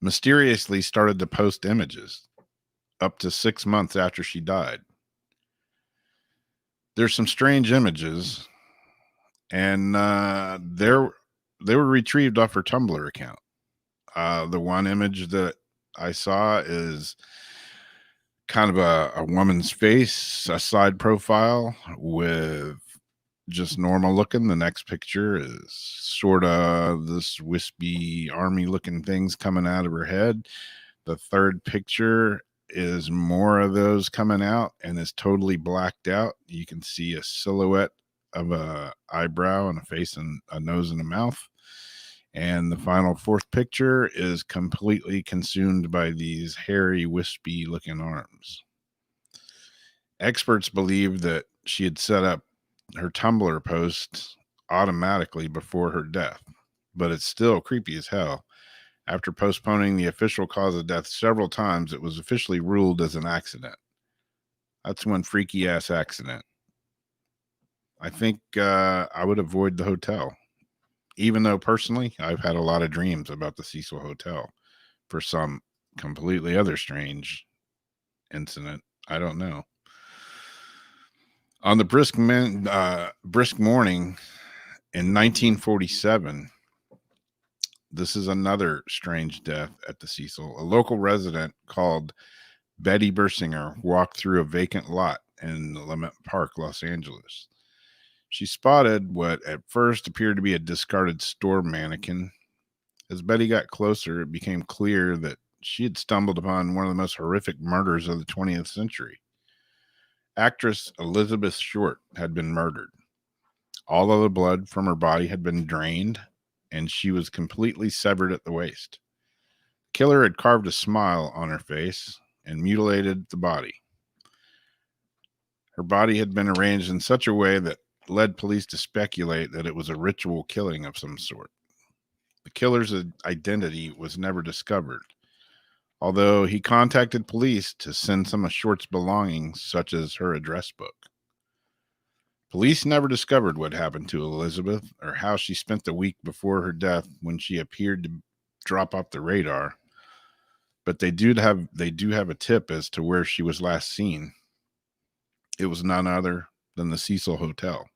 mysteriously started to post images up to 6 months after she died. There's some strange images, and they were retrieved off her Tumblr account. The one image that I saw is kind of a woman's face, a side profile with just normal looking. The next picture is sort of this wispy army looking things coming out of her head. The third picture is more of those coming out and is totally blacked out. You can see a silhouette of a eyebrow and a face and a nose and a mouth. And the final fourth picture is completely consumed by these hairy, wispy looking arms. Experts believe that she had set up her Tumblr posts automatically before her death, but it's still creepy as hell. After postponing the official cause of death several times, it was officially ruled as an accident. That's one freaky ass accident. I think I would avoid the hotel, even though personally I've had a lot of dreams about the Cecil Hotel for some completely other strange incident. I don't know. On the brisk morning in 1947, this is another strange death at the Cecil. A local resident called Betty Bersinger walked through a vacant lot in Lement Park, Los Angeles. She spotted what at first appeared to be a discarded store mannequin. As Betty got closer, it became clear that she had stumbled upon one of the most horrific murders of the 20th century. Actress Elizabeth Short had been murdered. All of the blood from her body had been drained, and she was completely severed at the waist. The killer had carved a smile on her face and mutilated the body. Her body had been arranged in such a way that led police to speculate that it was a ritual killing of some sort. The killer's identity was never discovered, although he contacted police to send some of Short's belongings, such as her address book. Police never discovered what happened to Elizabeth or how she spent the week before her death when she appeared to drop off the radar, but they do have a tip as to where she was last seen. It was none other than the Cecil Hotel.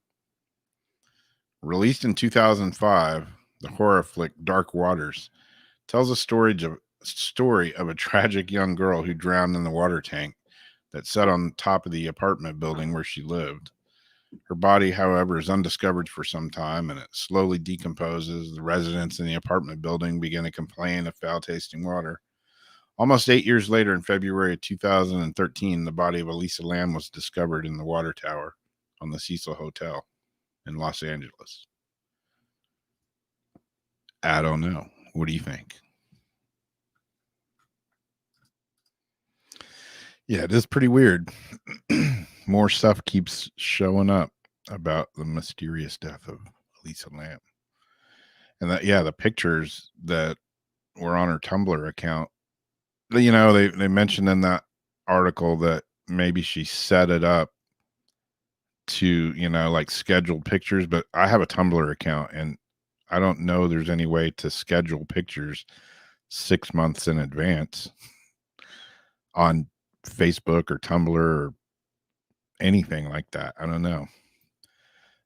Released in 2005, the horror flick Dark Waters tells a story of a tragic young girl who drowned in the water tank that sat on top of the apartment building where she lived. Her body, however, is undiscovered for some time, and it slowly decomposes. The residents in the apartment building begin to complain of foul-tasting water. Almost 8 years later, in February of 2013, the body of Elisa Lam was discovered in the water tower on the Cecil Hotel in Los Angeles. I don't know. What do you think? Yeah, it is pretty weird. More stuff keeps showing up about the mysterious death of Elisa Lam. And the pictures that were on her Tumblr account, they mentioned in that article that maybe she set it up to, like scheduled pictures, but I have a Tumblr account and I don't know there's any way to schedule pictures 6 months in advance on Facebook or Tumblr or anything like that. I don't know.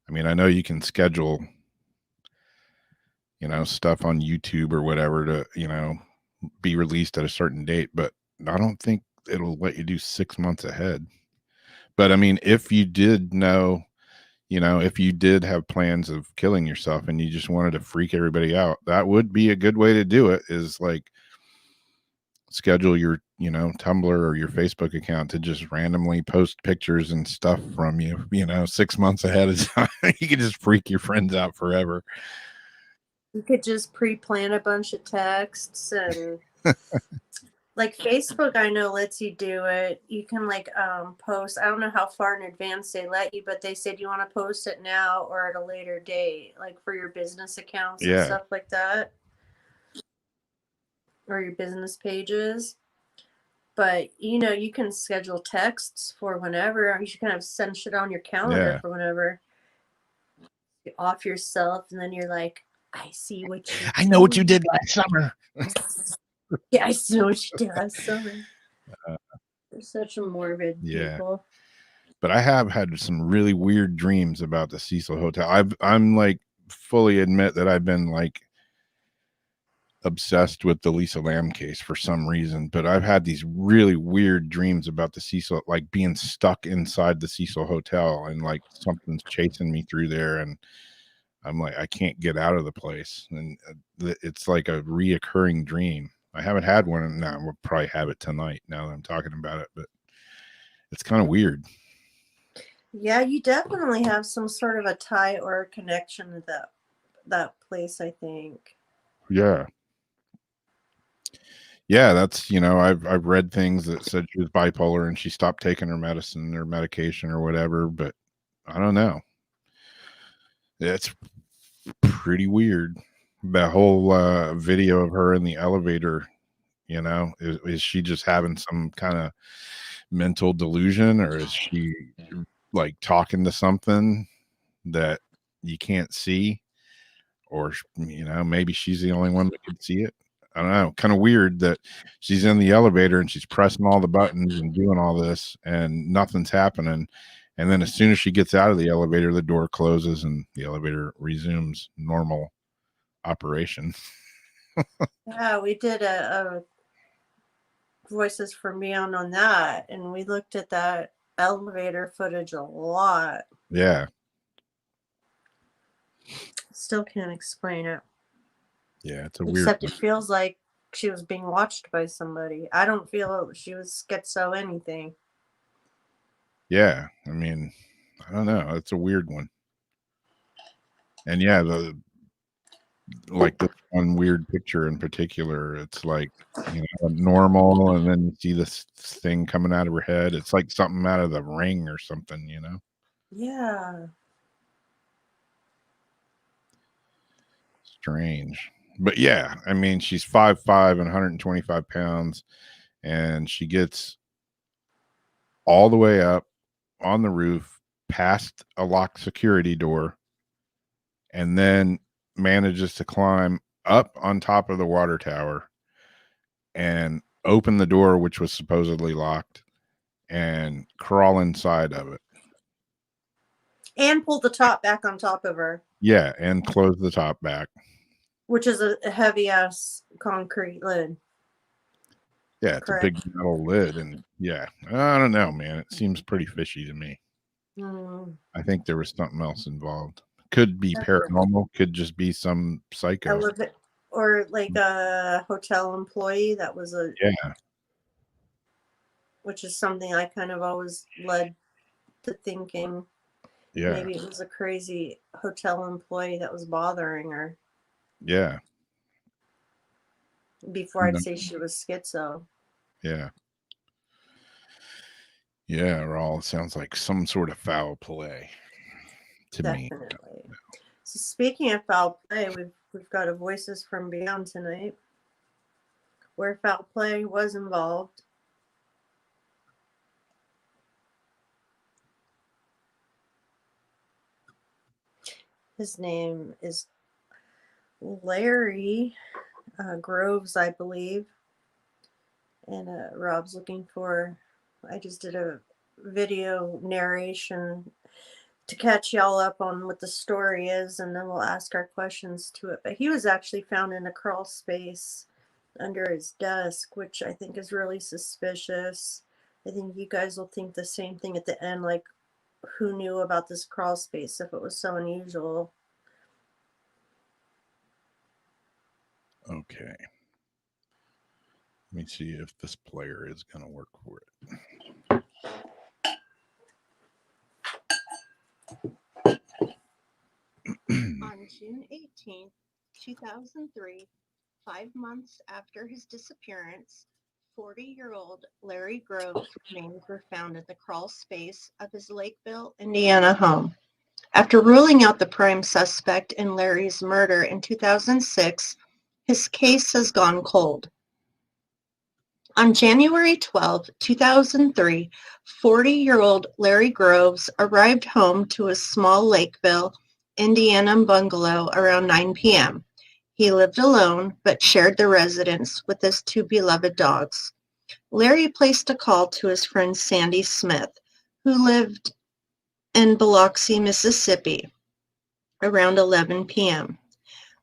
I mean, I know you can schedule, stuff on YouTube or whatever to, be released at a certain date, but I don't think it'll let you do 6 months ahead. But I mean, if you did know, if you did have plans of killing yourself and you just wanted to freak everybody out, that would be a good way to do it, is like schedule your, Tumblr or your Facebook account to just randomly post pictures and stuff from you, 6 months ahead of time. You could just freak your friends out forever. You could just pre-plan a bunch of texts and like Facebook, I know lets you do it. You can post. I don't know how far in advance they let you, but they said you want to post it now or at a later date, like for your business accounts and stuff like that, or your business pages. But you can schedule texts for whenever. You can have send shit on your calendar for whenever. You're off yourself, and then you're like, I see what you. I know what you did last summer. Yeah, I know what you did last summer. They're such a morbid people. But I have had some really weird dreams about the Cecil Hotel. I'm fully admit that I've been obsessed with the Lisa Lamb case for some reason, but I've had these really weird dreams about the Cecil, like being stuck inside the Cecil Hotel and like something's chasing me through there, and I'm like, I can't get out of the place, and it's like a reoccurring dream. I haven't had one now. We'll probably have it tonight now that I'm talking about it, but it's kind of weird. Yeah, you definitely have some sort of a tie or a connection to that place, I think. Yeah. Yeah, that's, I've read things that said she was bipolar and she stopped taking her medicine or medication or whatever, but I don't know. It's pretty weird. The whole video of her in the elevator, is she just having some kind of mental delusion, or is she like talking to something that you can't see, or maybe she's the only one that can see it? I don't know. Kind of weird that she's in the elevator and she's pressing all the buttons and doing all this and nothing's happening. And then as soon as she gets out of the elevator, the door closes and the elevator resumes normal operation. Yeah, we did a Voices from Beyond on that, and we looked at that elevator footage a lot. Yeah. Still can't explain it. Yeah, it's a weird. Except it feels like she was being watched by somebody. I don't feel she was schizo anything. Yeah, I mean, I don't know. It's a weird one. And yeah, like this one weird picture in particular, it's like, normal, and then you see this thing coming out of her head. It's like something out of The Ring or something, Yeah. Strange. But yeah, I mean, she's 5'5" and 125 pounds, and she gets all the way up on the roof past a locked security door, and then manages to climb up on top of the water tower and open the door, which was supposedly locked, and crawl inside of it. And pull the top back on top of her. Yeah, and close the top back. Which is a heavy ass concrete lid. Yeah, it's correct. A big metal lid, and yeah, I don't know, man. It seems pretty fishy to me. I think there was something else involved. Could be paranormal, could just be some psycho. Or like a hotel employee that was which is something I kind of always led to thinking. Yeah. Maybe it was a crazy hotel employee that was bothering her. Yeah. Before I'd say she was schizo. Yeah. Yeah, Raul, sounds like some sort of foul play to me. Definitely. So speaking of foul play, we've got a Voices from Beyond tonight, where foul play was involved. His name is Larry Groves, I believe. And Rob's looking for, I just did a video narration to catch y'all up on what the story is, and then we'll ask our questions to it. But he was actually found in a crawl space under his desk, which I think is really suspicious. I think you guys will think the same thing at the end, like who knew about this crawl space if it was so unusual. Okay. Let me see if this player is going to work for it. On June 18th, 2003, 5 months after his disappearance, 40-year-old Larry Groves' remains were found in the crawl space of his Lakeville, Indiana home. After ruling out the prime suspect in Larry's murder in 2006, his case has gone cold. On January 12, 2003, 40-year-old Larry Groves arrived home to his small Lakeville, Indiana bungalow around 9 p.m. He lived alone, but shared the residence with his two beloved dogs. Larry placed a call to his friend Sandy Smith, who lived in Biloxi, Mississippi, around 11 p.m.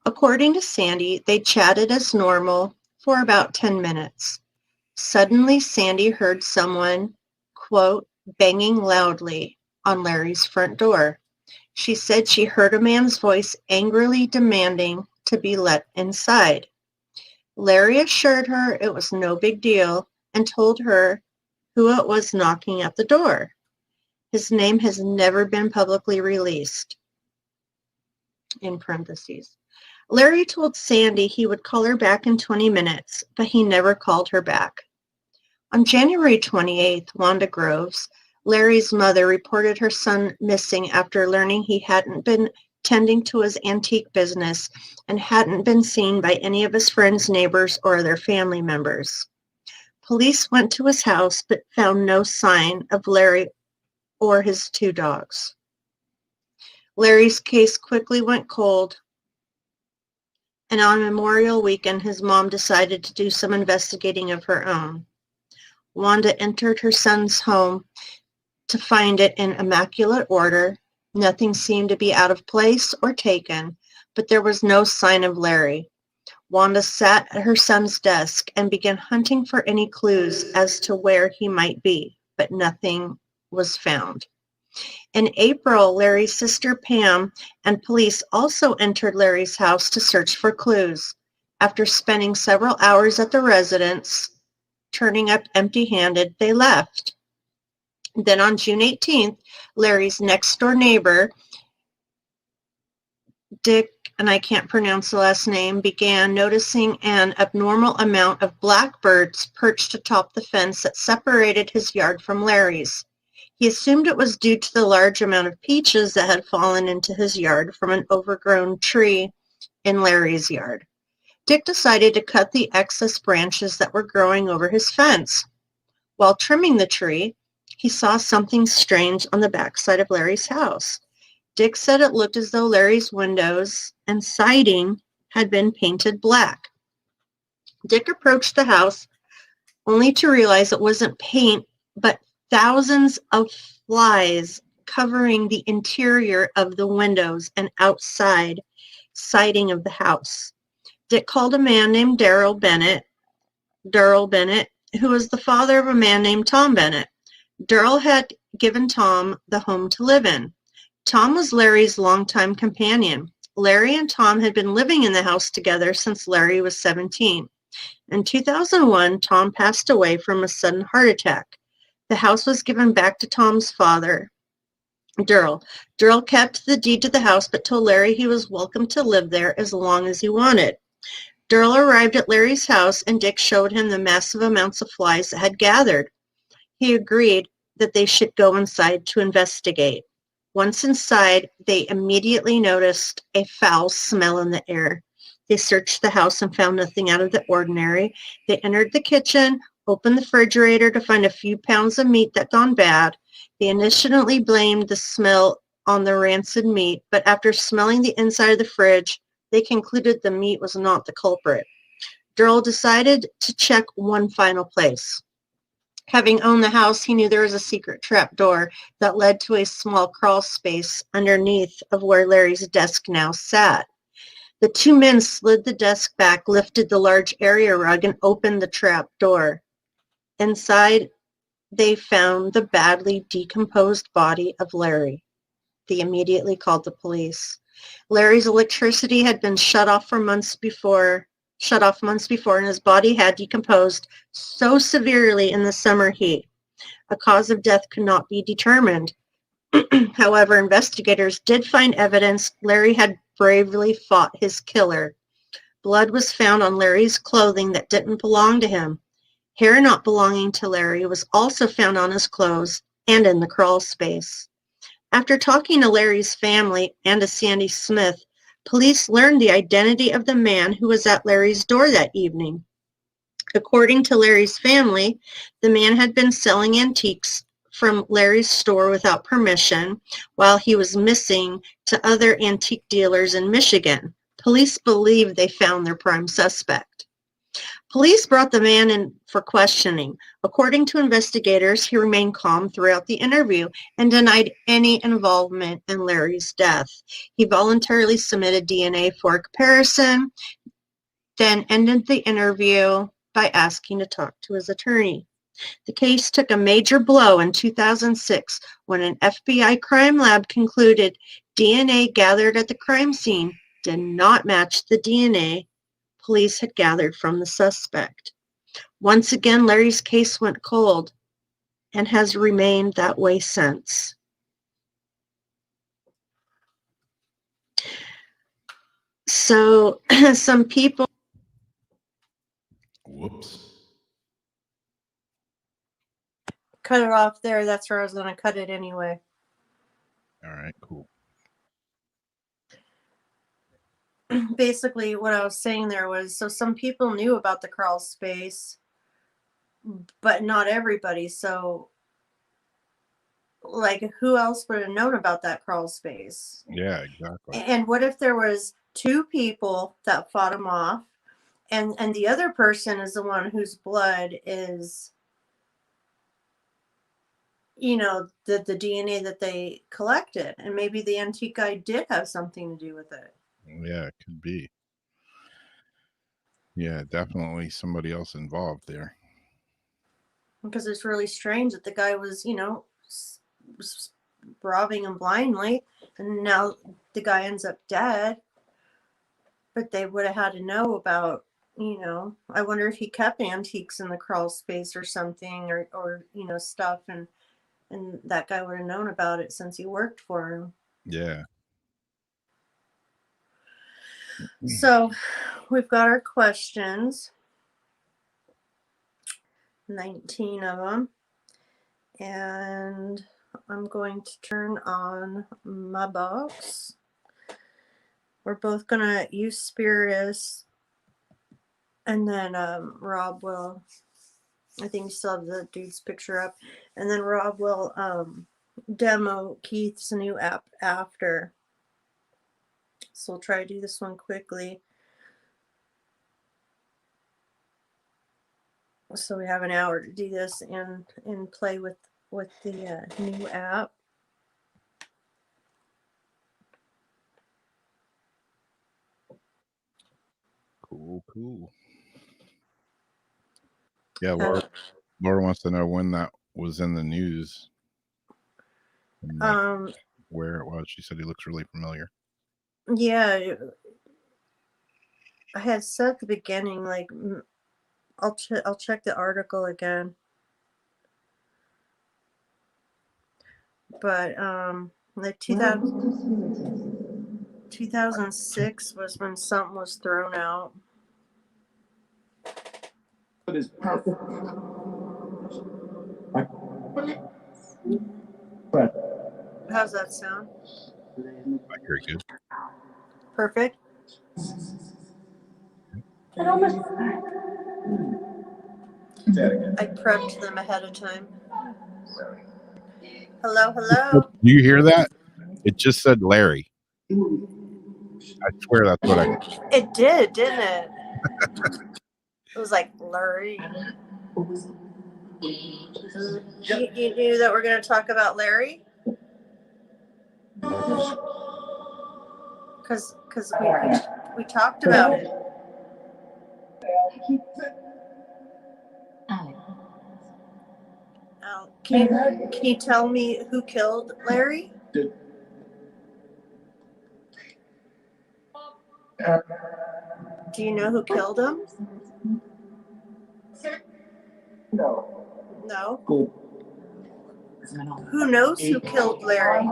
According to Sandy, they chatted as normal for about 10 minutes. Suddenly, Sandy heard someone, quote, banging loudly on Larry's front door. She said she heard a man's voice angrily demanding to be let inside. Larry assured her it was no big deal and told her who it was knocking at the door. His name has never been publicly released. In parentheses. Larry told Sandy he would call her back in 20 minutes, but he never called her back. On January 28th, Wanda Groves, Larry's mother, reported her son missing after learning he hadn't been tending to his antique business and hadn't been seen by any of his friends, neighbors, or their family members. Police went to his house but found no sign of Larry or his two dogs. Larry's case quickly went cold, and on Memorial Weekend, his mom decided to do some investigating of her own. Wanda entered her son's home to find it in immaculate order. Nothing seemed to be out of place or taken, but there was no sign of Larry. Wanda sat at her son's desk and began hunting for any clues as to where he might be, but nothing was found. In April, Larry's sister Pam and police also entered Larry's house to search for clues. After spending several hours at the residence, turning up empty-handed, they left. Then on June 18th, Larry's next-door neighbor, Dick, and I can't pronounce the last name, began noticing an abnormal amount of blackbirds perched atop the fence that separated his yard from Larry's. He assumed it was due to the large amount of peaches that had fallen into his yard from an overgrown tree in Larry's yard. Dick decided to cut the excess branches that were growing over his fence. While trimming the tree, he saw something strange on the backside of Larry's house. Dick said it looked as though Larry's windows and siding had been painted black. Dick approached the house only to realize it wasn't paint, but thousands of flies covering the interior of the windows and outside siding of the house. Dick called a man named Darrell Bennett, who was the father of a man named Tom Bennett. Darrell had given Tom the home to live in. Tom was Larry's longtime companion. Larry and Tom had been living in the house together since Larry was 17. In 2001, Tom passed away from a sudden heart attack. The house was given back to Tom's father, Darrell. Darrell kept the deed to the house but told Larry he was welcome to live there as long as he wanted. Darrell arrived at Larry's house and Dick showed him the massive amounts of flies that had gathered. He agreed that they should go inside to investigate. Once inside, they immediately noticed a foul smell in the air. They searched the house and found nothing out of the ordinary. They entered the kitchen, opened the refrigerator to find a few pounds of meat that gone bad. They initially blamed the smell on the rancid meat, but after smelling the inside of the fridge, they concluded the meat was not the culprit. Darrell decided to check one final place. Having owned the house, he knew there was a secret trap door that led to a small crawl space underneath of where Larry's desk now sat. The two men slid the desk back, lifted the large area rug, and opened the trap door. Inside, they found the badly decomposed body of Larry. They immediately called the police. Larry's electricity had been shut off months before, and his body had decomposed so severely in the summer heat. A cause of death could not be determined. However, investigators did find evidence Larry had bravely fought his killer. Blood was found on Larry's clothing that didn't belong to him. Hair not belonging to Larry was also found on his clothes and in the crawl space. After talking to Larry's family and to Sandy Smith, police learned the identity of the man who was at Larry's door that evening. According to Larry's family, the man had been selling antiques from Larry's store without permission while he was missing to other antique dealers in Michigan. Police believe they found their prime suspect. Police brought the man in for questioning. According to investigators, he remained calm throughout the interview and denied any involvement in Larry's death. He voluntarily submitted DNA for comparison, then ended the interview by asking to talk to his attorney. The case took a major blow in 2006 when an FBI crime lab concluded DNA gathered at the crime scene did not match the DNA police had gathered from the suspect. Once again, Larry's case went cold and has remained that way since. So some people... Whoops. Cut it off there. That's where I was going to cut it anyway. All right, cool. Basically, what I was saying there was, so some people knew about the crawl space, but not everybody. So, like, who else would have known about that crawl space? Yeah, exactly. And what if there was two people that fought him off, and the other person is the one whose blood is, you know, the DNA that they collected, and maybe the antique guy did have something to do with it. Yeah, it could be. Yeah, definitely somebody else involved there. Because it's really strange that the guy was, you know, robbing him blindly, and now the guy ends up dead. But they would have had to know about, you know, I wonder if he kept antiques in the crawl space or something, or you know, stuff, and that guy would have known about it since he worked for him. Yeah. So we've got our questions, 19 of them, and I'm going to turn on my box. We're both going to use Spiritus, and then Rob will, I think you still have the dude's picture up, and then Rob will demo Keith's new app after. So we'll try to do this one quickly. So we have an hour to do this and play with the new app. Cool. Yeah, Laura wants to know when that was in the news. And like where it was. She said he looks really familiar. Yeah, I had said at the beginning, like, I'll check the article again. But like 2006 was when something was thrown out. How's that sound? Very good. Perfect. I prepped them ahead of time. Hello. Do you hear that? It just said Larry. I swear that's what I... It did, didn't it? It was like Larry. You knew that we're going to talk about Larry? Because we talked about it. Can you tell me who killed Larry? Do you know who killed him? No. Who knows who killed Larry?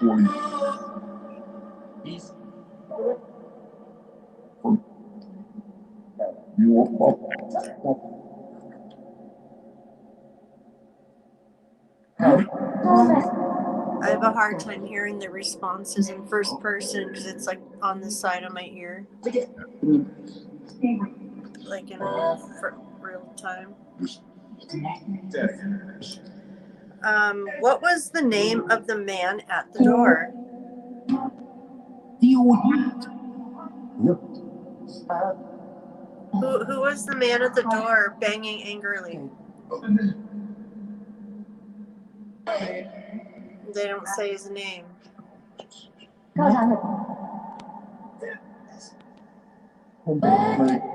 I have a hard time hearing the responses in first person because it's like on the side of my ear. Like in real time. What was the name of the man at the door? Who was the man at the door banging angrily? They don't say his name.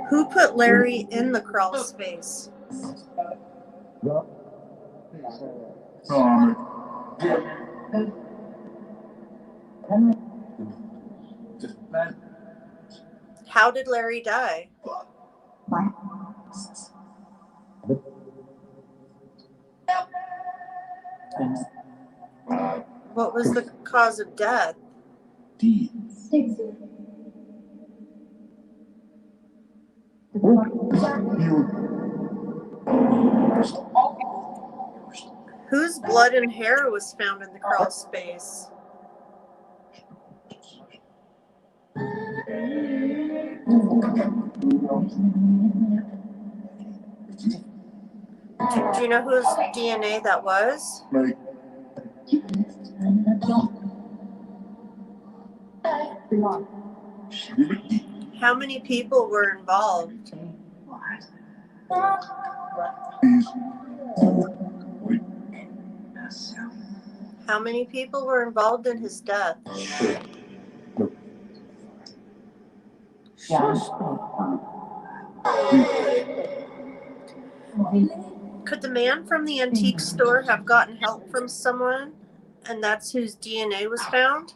Who put Larry in the crawl space? How did Larry die? What was the cause of death? Whose blood and hair was found in the crawl space? Do you know whose DNA that was? How many people were involved? How many people were involved in his death? Could the man from the antique store have gotten help from someone, and that's whose DNA was found?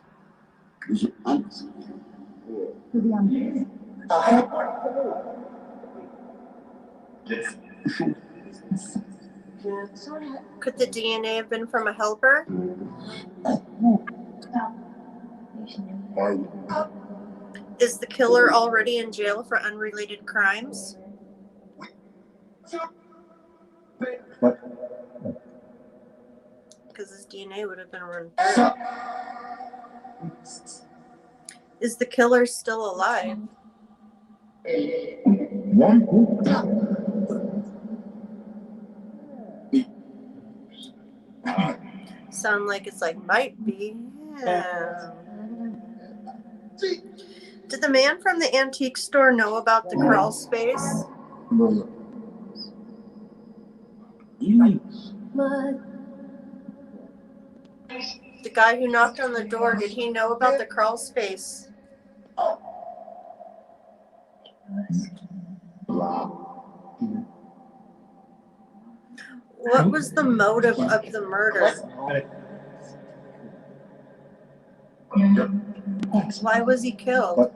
Could the DNA have been from a helper? Is the killer already in jail for unrelated crimes? Because his DNA would have been run through. Is the killer still alive? Sound like it's like might be. Yeah. Did the man from the antique store know about the crawl space? The guy who knocked on the door, did he know about the crawl space? What was the motive of the murder? Why was he killed?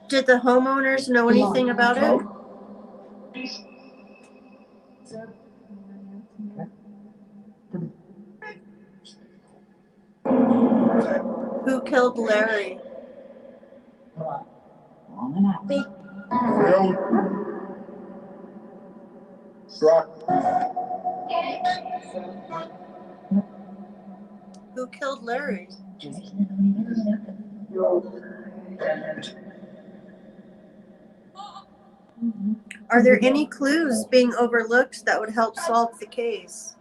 Did the homeowners know anything about it? Who killed Larry? Who killed Larry? Are there any clues being overlooked that would help solve the case?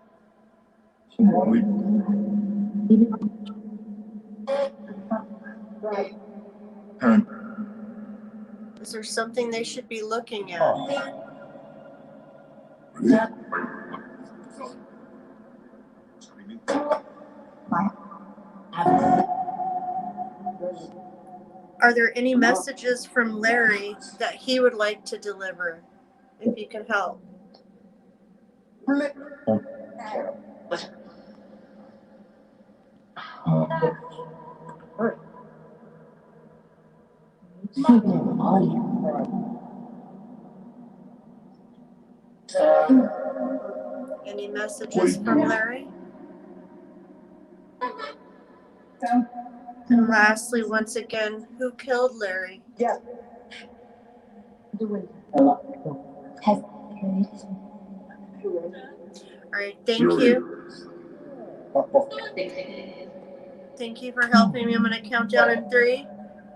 Is there something they should be looking at? Are there any messages from Larry that he would like to deliver, if you can help? Any messages from Larry? And lastly, once again, who killed Larry? All right, thank you. Thank you for helping me. I'm going to count down in 3,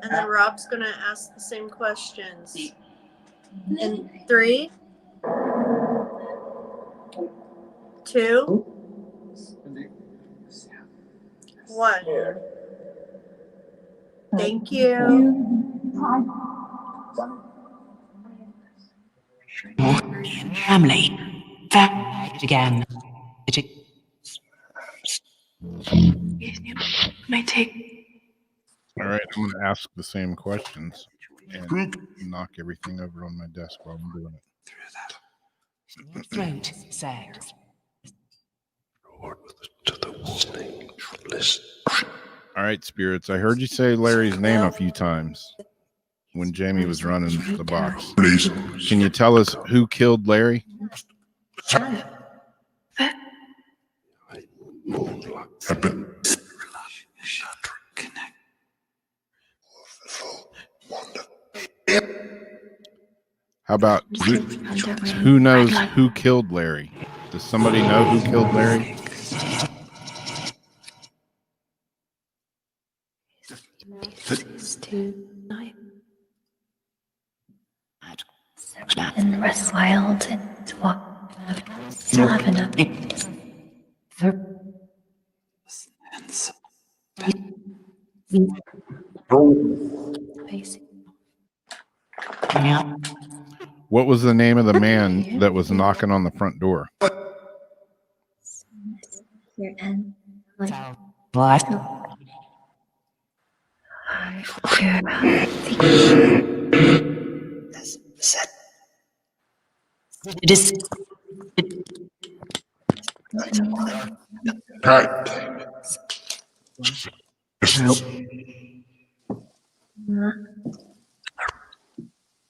And then Rob's going to ask the same questions. In 3, 2, 1. Thank you. Family. Again. My take. All right, I'm going to ask the same questions and knock everything over on my desk while I'm doing it. Throat said. All right, spirits. I heard you say Larry's name a few times when Jamie was running the box. Please. Can you tell us who killed Larry? Happen. How about who knows who killed Larry? Does somebody know who killed Larry? And the rest wild and walk. Still have enough. What was the name of the man that was knocking on the front door? Here and like What? This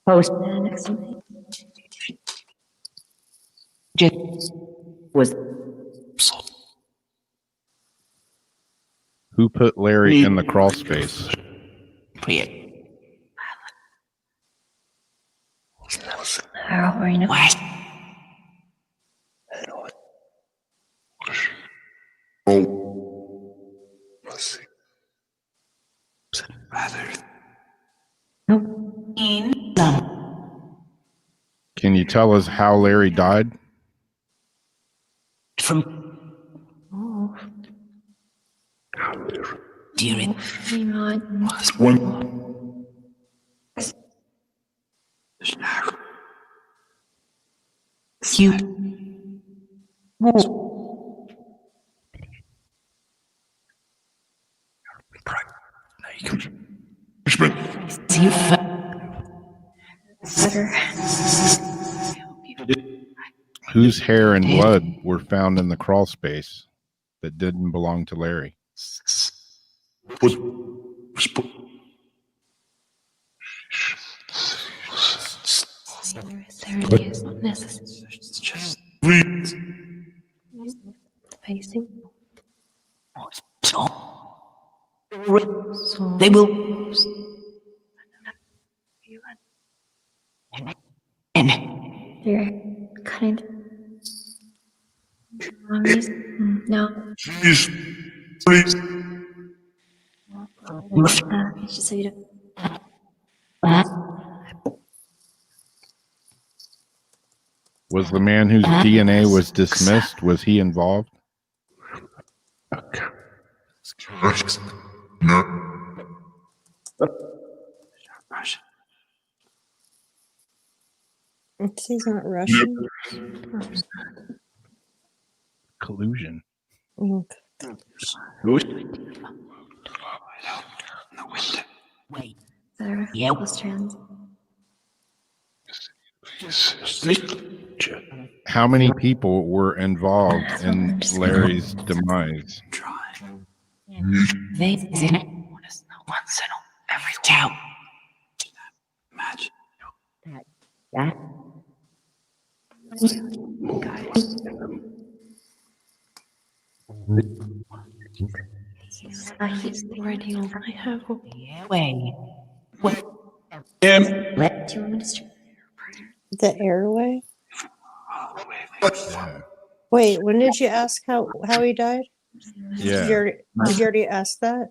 post was Who put Larry in the crawl space? weird. or you know. What? Can you tell us how Larry died? From during you Whose hair and blood were found in the crawl space that didn't belong to Larry? There is not necessary. Facing. so they will and You're kind. No. Please. Please. Just so you don't. Was the man whose DNA was dismissed, was he involved? No. He's not Russian. Collusion. Mm. wait. There. Yeah. Those trans. How many people were involved in Larry's demise? They in it once in every town. That He's already on. I have. Do way. What? you want me to start? The airway? Yeah. Wait, when did you ask how he died? Yeah. Did you already ask that?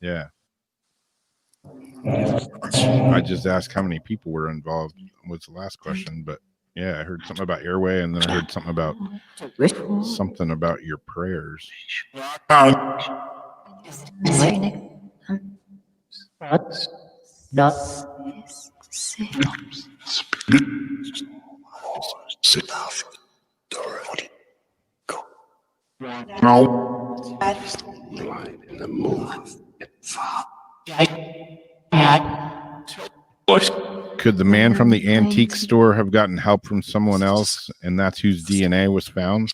Yeah. I just asked how many people were involved was the last question, but yeah, I heard something about airway, and then I heard something about your prayers. Light in the moon. Could the man from the antique store have gotten help from someone else, and that's whose DNA was found?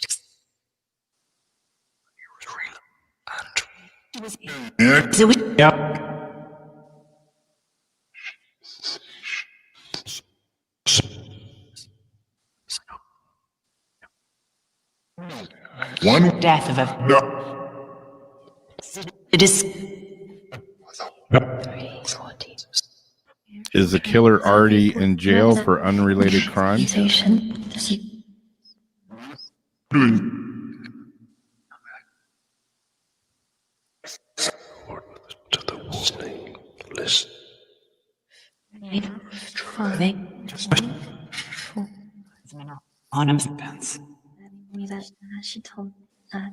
One. Death of a. It is. Is the killer already in jail for unrelated crimes? To the warning list. On him pence. She told that.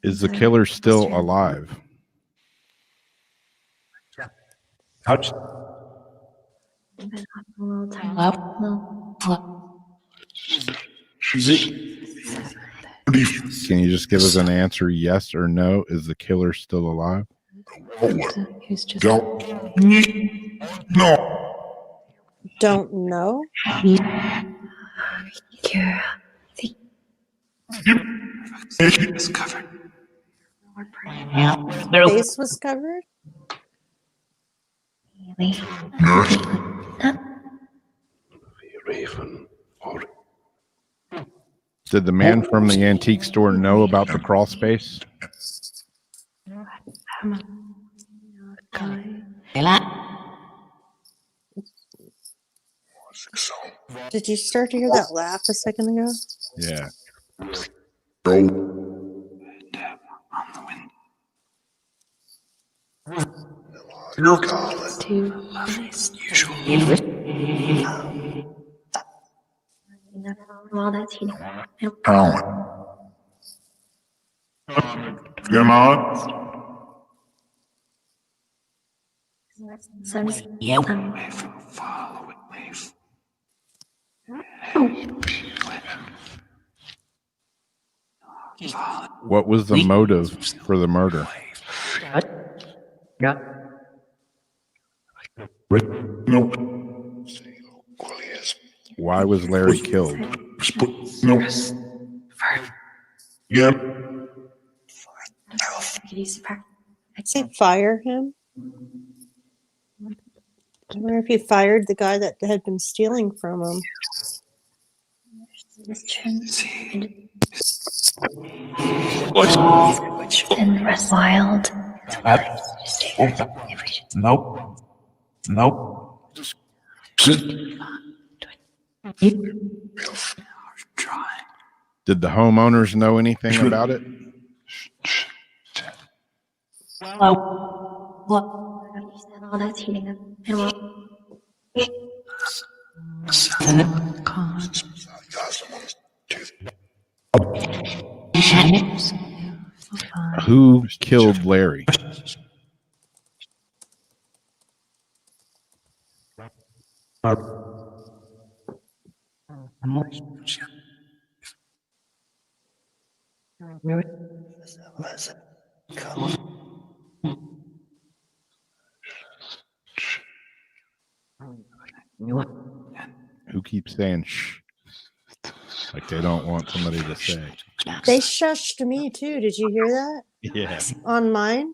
Is the killer still alive? Touch. Can you just give us an answer, yes or no? Is the killer still alive? Don't. No. Don't know. It's covered. Face was covered. Raven. Or Did the man from the antique store know about the crawl space? Did you start to hear that laugh a second ago? Yeah. Go. On the wind. You're calling. Calling. Come on. Follow it, Maeve. What was the motive for the murder? No. Why was Larry killed? No. Yeah. I'd say fire him. I wonder if he fired the guy that had been stealing from him. And the rest wild. Nope. Nope. Did the homeowners know anything about it? All that's heating up. And Who killed Larry? Who keeps saying shh? Like they don't want somebody to say. They shushed me too. Did you hear that? Yeah. On mine?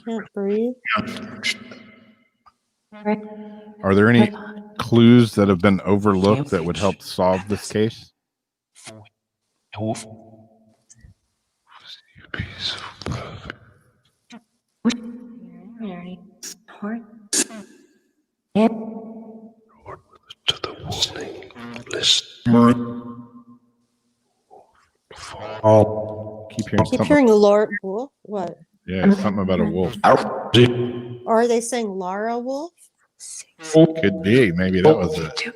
Can't breathe. Are there any clues that have been overlooked that would help solve this case? To the warning list. keep hearing Keep something. hearing Laura Wolf. What? Yeah, something about a wolf. Or are they saying Lara Wolf? Could be. Maybe that was it.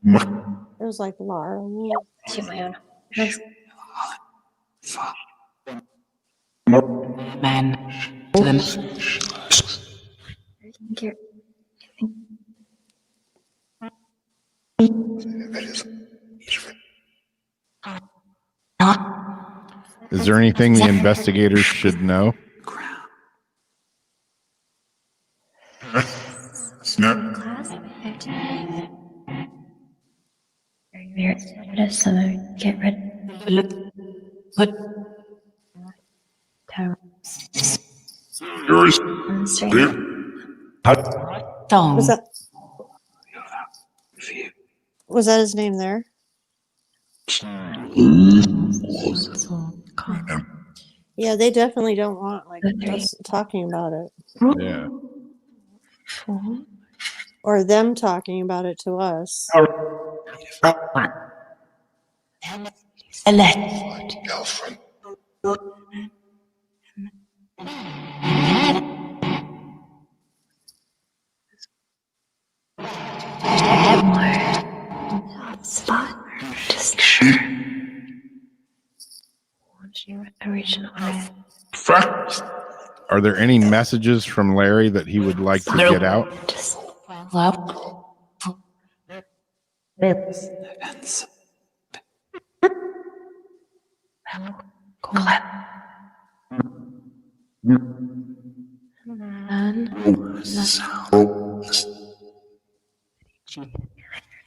It was like Lara Wolf. To my own. Next. Man. To them. Here. Is there anything the investigators should know? Class. Very weird. So get ready. Put Tower. Yours. Straight. song. Was that his name there? Yeah, they definitely don't want like us talking about it. Yeah. Or them talking about it to us. Elect. Girlfriend. Spot. Just original. Fact. Are there any messages from Larry that he would like to get out? Just Love.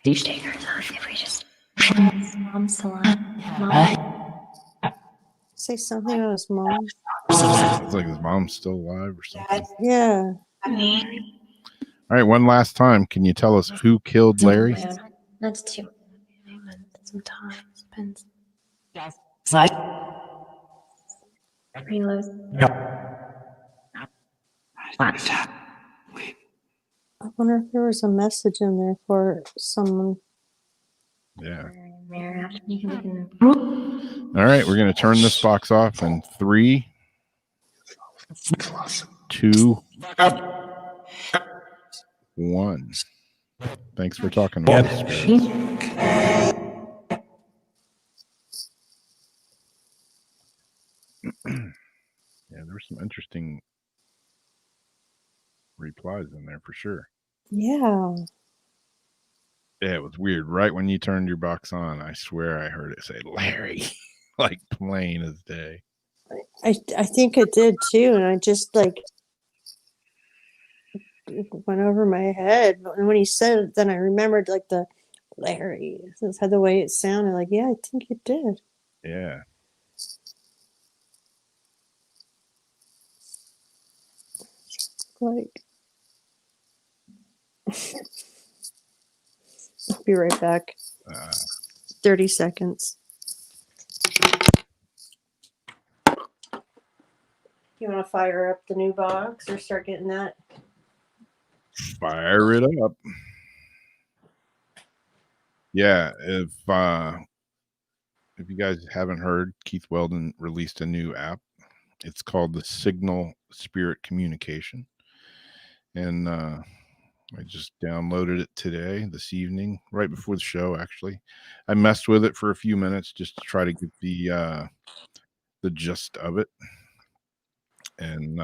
these takers on if we just mom's salon. Say something about his mom. It's like his mom's still alive or something. Yeah. All right, one last time. Can you tell us who killed Larry? That's too. Some time spent. Side. Reload. I wonder if there was a message in there for someone. Yeah. You can All right, we're going to turn this box off in 3, 2, 1. Thanks for talking about the spirits. Yeah, there's some interesting replies in there for sure. Yeah. Yeah, it was weird. Right when you turned your box on, I swear I heard it say Larry, like plain as day. I think it did too. And I just like went over my head. And when he said it, then I remembered like the Larry. That's how the way it sounded. Like, yeah, I think it did. Yeah. Like, I'll be right back. 30 seconds. You want to fire up the new box or start getting that? Fire it up. Yeah, if you guys haven't heard, Keith Weldon released a new app. It's called the Signal Spirit Communication. And I just downloaded it today, this evening, right before the show, actually. I messed with it for a few minutes just to try to get the gist of it. And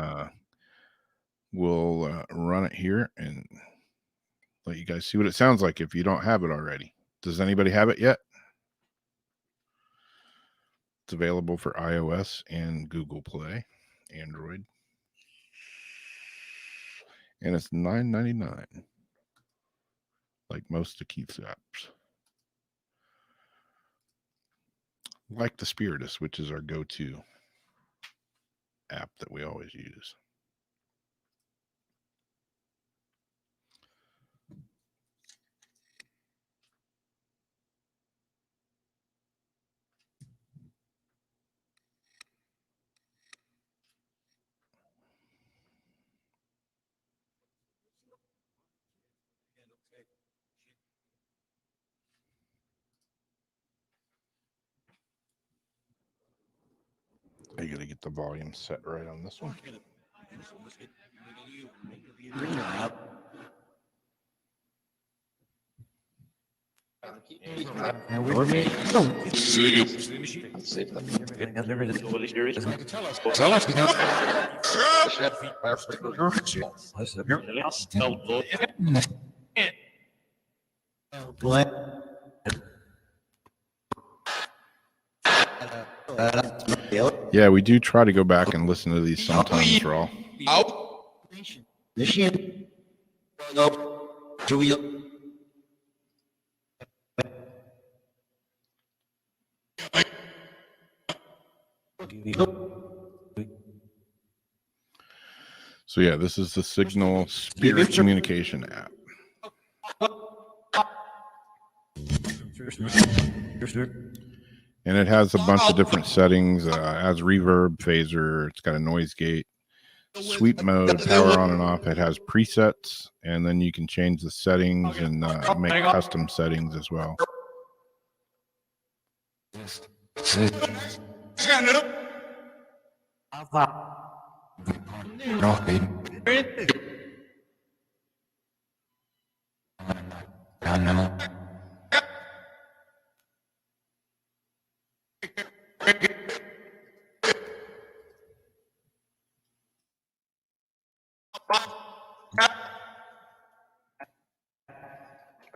we'll run it here and let you guys see what it sounds like if you don't have it already. Does anybody have it yet? It's available for iOS and Google Play, Android. And it's $9.99, like most of Keith's apps. Like the Spiritus, which is our go-to app that we always use. the volume set right on this one. Yeah, we do try to go back and listen to these sometimes, Raw. So yeah, this is the Signal Spirit Communication app. And it has a bunch of different settings. It has reverb, phaser. It's got a noise gate, sweep mode, power on and off. It has presets, and then you can change the settings and make custom settings as well.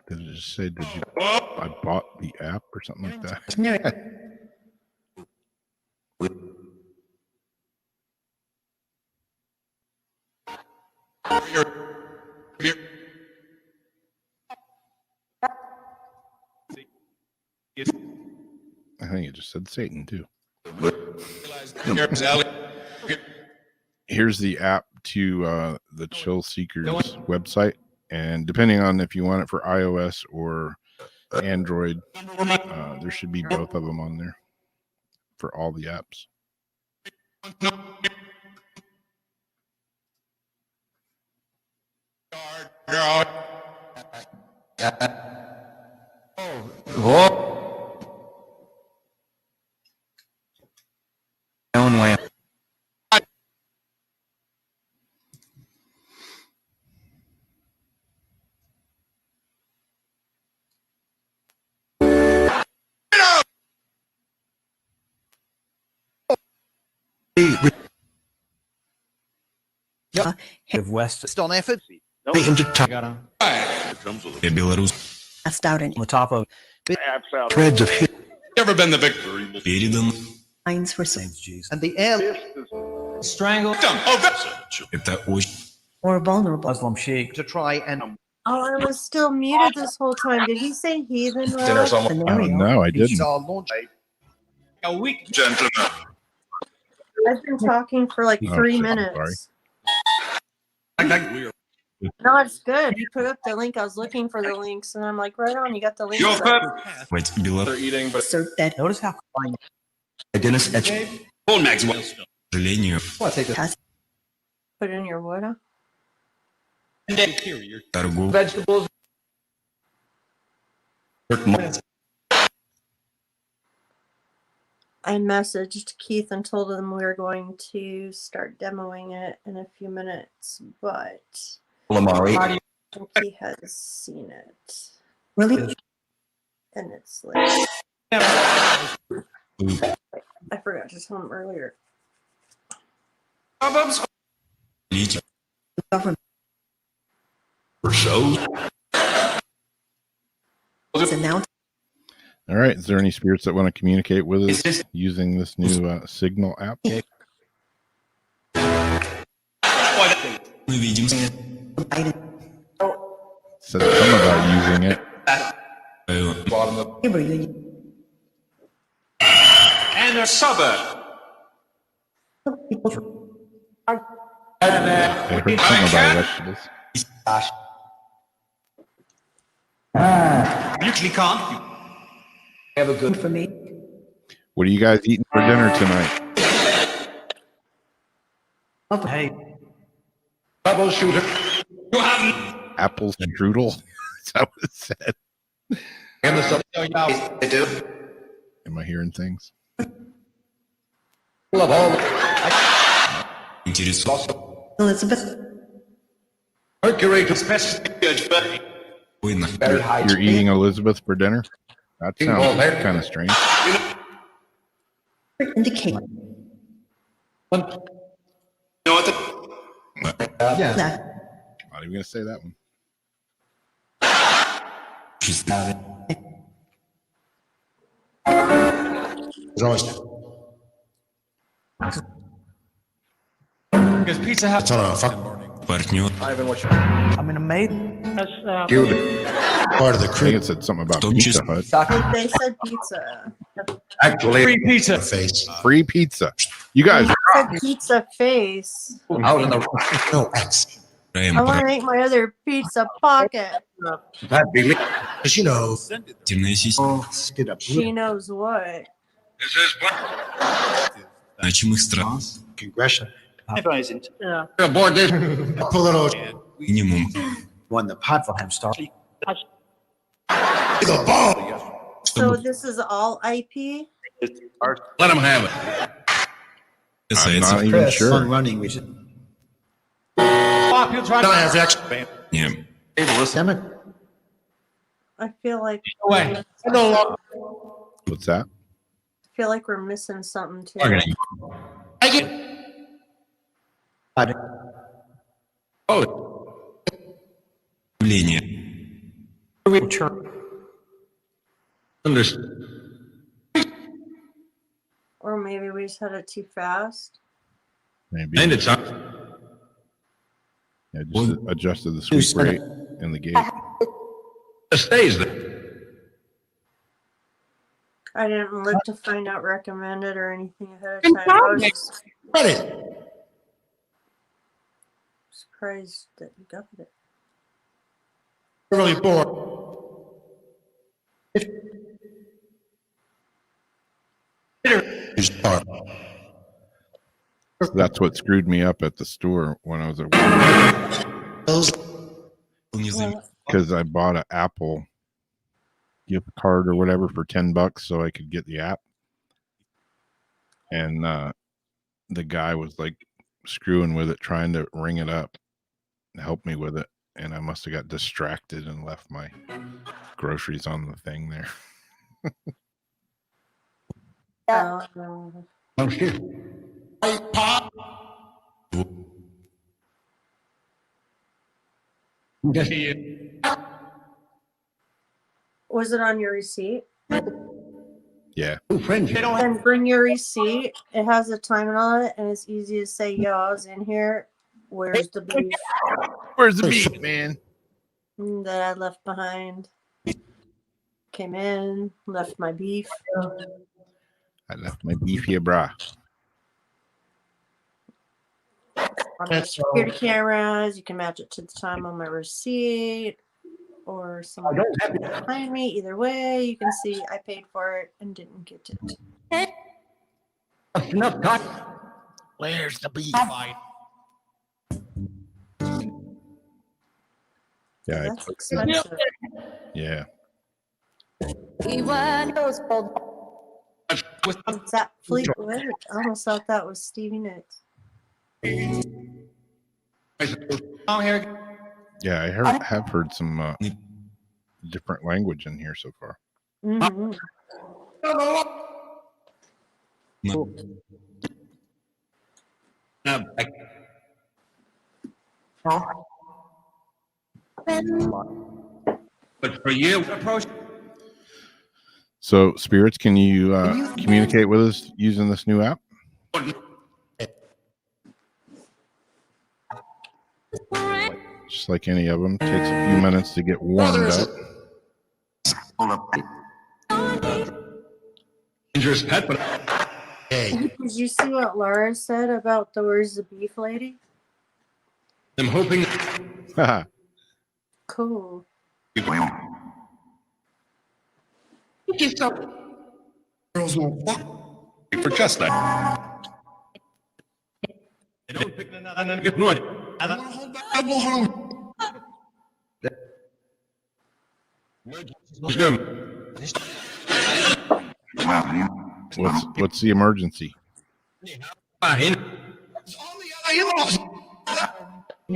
Did it just say, I bought the app or something like that? No. I think it just said Satan too. Here's the app to the ChillSeekers website, and depending on if you want it for iOS or Android, there should be both of them on there for all the apps. West on effort. on the top of Threads of Never been the victor. Lines for And the air strangled or vulnerable. Muslim sheikh. to try and Oh, I was still muted this whole time. Did he say heathen? Dinner Rob? Scenario. No, I didn't. A weak gentleman. I've been talking for like Oh, 3 shit, I'm minutes. No, it's good. You put up the link. I was looking for the links, and I'm like, right on. You got the links. Your up. They're eating, but Assert that Notice how full Maxwell. what take this Put in your what? Huh? vegetables. I messaged Keith and told him we were going to start demoing it in a few minutes, but I think he has seen it. really And it's like, I forgot to tell him earlier. government is announced All right. Is there any spirits that want to communicate with us using this new Signal app? Biden Said something about using it. labor union. And a suburb. I heard something about vegetables. Usually can't. Have a good For me, What are you guys eating for dinner tonight? hey. Troubleshooter. You haven't. Apples and strudel? Is that what it said? And the sub. They do. Am I hearing things? Full of all. I Elizabeth. Mercury to Specific Bay. You're eating Elizabeth for dinner? That sounds kind of strange. Indicate. You know what? Yeah. Not even gonna say that one. She's not. Because Pizza Hut. I'm in a maid. Part of the I think crew it said something about Pizza Hut. They said pizza. actually Free pizza. face. Free pizza. You guys, They said pizza face. Out in the no X. I want to eat my other pizza pocket. That believe. As you know, She knows what. This is congressional. Yeah. aboard this. Pull it out. When the pot for him starts. The ball. So this is all IP? Let them have it. I'm not even sure. Running, we should. No, I have X. I feel like Away. What's that? we're missing something too. I get. Oh, understood. Or maybe we just had it too fast. Maybe. And it's on. I just adjusted the sweep rate and the gate. It stays there. I didn't look to find out recommended or anything ahead of time. I was just Credit. surprised that you got it. Really bored. That's what screwed me up at the store when I was at work. Because I bought an Apple gift card or whatever for $10 so I could get the app. And the guy was like screwing with it, trying to ring it up, help me with it. And I must have got distracted and left my groceries on the thing there. Oh shit. Pop. Was it on your receipt? Yeah. Then bring your receipt. It has a timing on it, and it's easy to say, "Yo, I was in here. Where's the beef Where's the meat, man? that I left behind?" Came in, left my beef. I left my beef here, brah. On the security cameras, you can match it to the time on my receipt, or someone behind me. Either way, you can see I paid for it and didn't get it. Where's the beef? Yeah, That's expensive. yeah. It's that Fleetwood. I almost thought that was Stevie Nicks. Yeah, I have heard some different language in here so far. Mm-hmm. But for you, So, Spirits, can you communicate with us using this new app? Just like any of them, takes a few minutes to get warmed up. dangerous pet, but Did you see what Laura said about the Where's the Beef lady? I'm hoping Cool. for just that. Good morning. What's the emergency? Fine.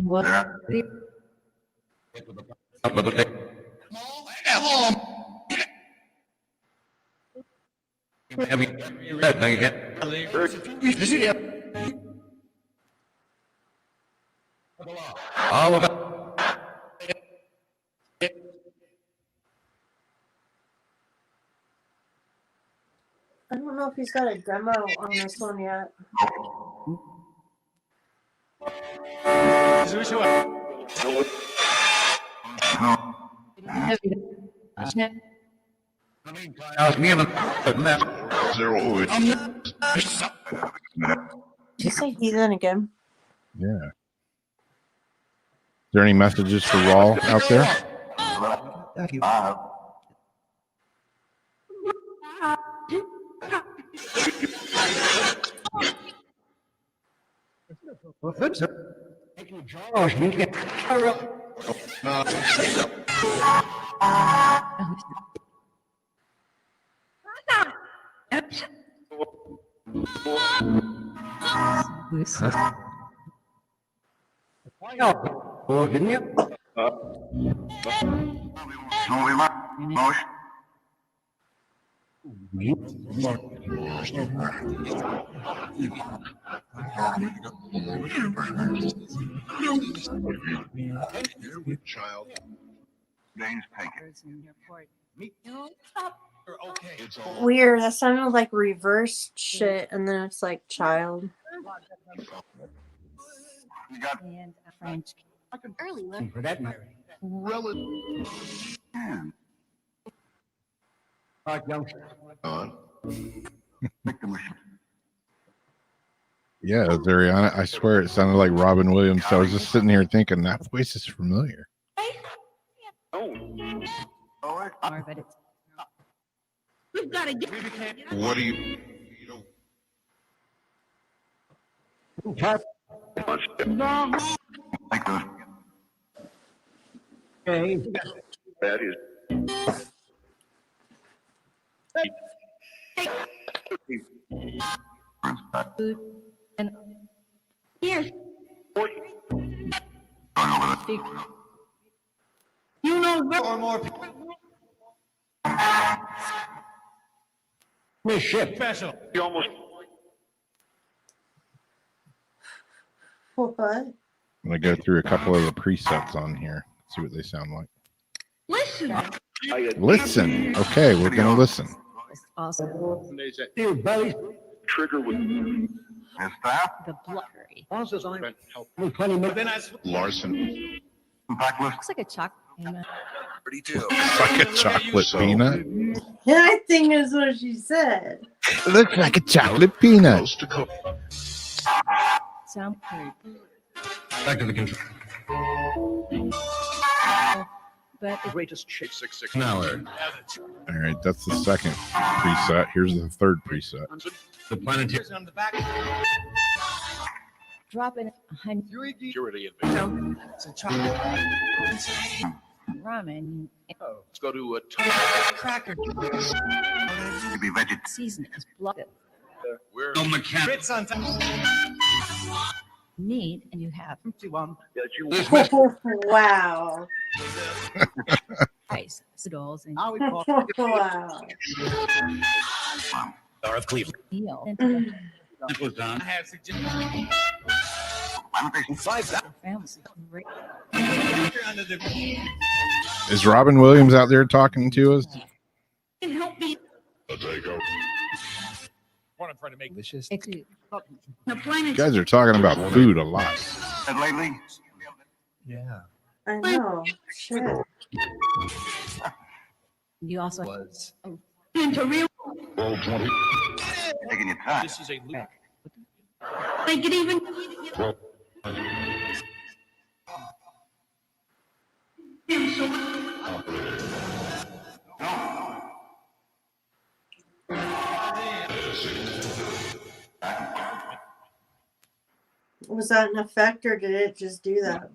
What? I don't know if he's got a demo on this one yet. Did you say heathen again? Yeah. Is there any messages for Raw out there? Child. James Pagan. Weird. That sounded like reversed shit, and then it's like child. You got And a French. Early look. For that matter. relative. Victim. Yeah, Ariana. I swear it sounded like Robin Williams. I was just sitting here thinking that voice is familiar. But it's We've got to get. What do you? Like those. That is. and here. You know Or more Special. You almost. What? I'm gonna go through a couple of the presets on here. See what they sound like. Listen. Listen. Okay, we're gonna listen. Also, Dude, buddy. Trigger with. And staff. the blurry. Plenty But then I. Larson. Backlist. Looks like a chocolate. Like a chocolate peanut. I think is what she said. Looks like a chocolate peanut. Close to cook. Sound pretty. Back to the control. But it, Greatest shape 6 Now, All right, that's the second preset. Here's the third preset. the planetary. on the back. drop in honey Security. it's a chocolate ramen. Let's go to a cracker. Maybe vegetarian. Season is blood. We're No mechanic. bits on top. Neat, and you have That you Wow. rice, noodles, and Wow. Star of Cleveland. meal. This was done. I have suggested. Plantation. 5,000. Families great. Under the. Is Robin Williams out there talking to us? Can help me. I'll take over. Want to try to make delicious. The The planet. You guys are talking about food a lot. And lately, Yeah. I know. Shit. you also Was. Into real. roll 20. Taking your time. This is a loop. Make it even. Was that an effect or did it just do that?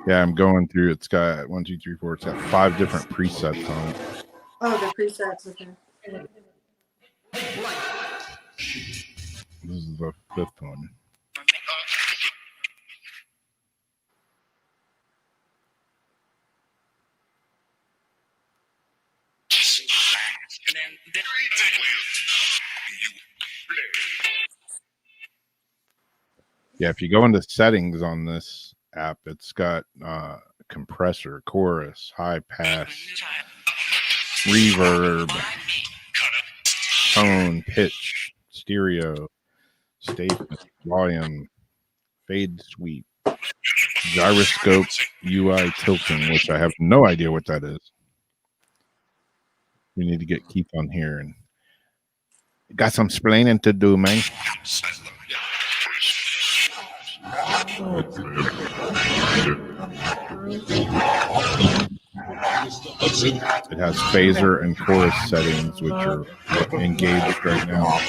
Yeah, I'm going through. It's got 1, 2, 3, 4. It's got 5 different presets on it. Oh, the presets. Okay. This is the 5th one. Yeah, if you go into settings on this app, it's got compressor, chorus, high pass, reverb, tone, pitch, stereo, statement, volume, fade sweep, gyroscope, UI tilting, which I have no idea what that is. We need to get Keith on here and got some explaining to do, man. It has phaser and chorus settings, which are engaged right now.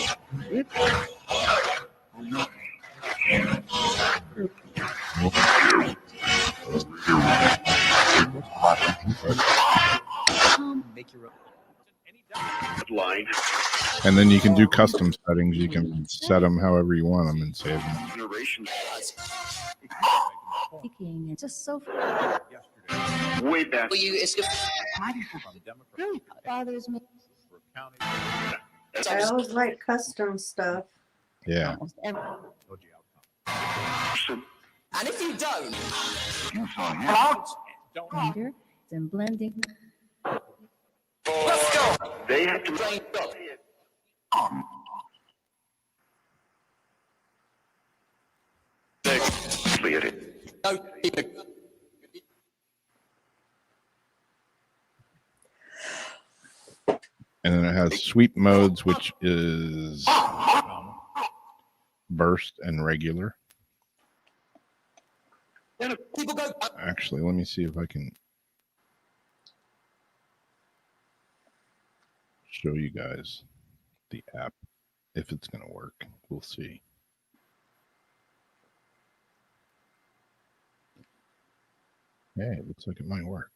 And then you can do custom settings. You can set them however you want them and save them. Thinking it's just so Way back. bothers me. I always like custom stuff. Yeah. Almost every And if you don't, wonder and blending. let's go. They have to Train up. clear it. No, keep it. And then it has sweep modes, which is burst and regular. People go. Actually, let me see if I can show you guys the app, if it's going to work. We'll see. Hey, it looks like it might work.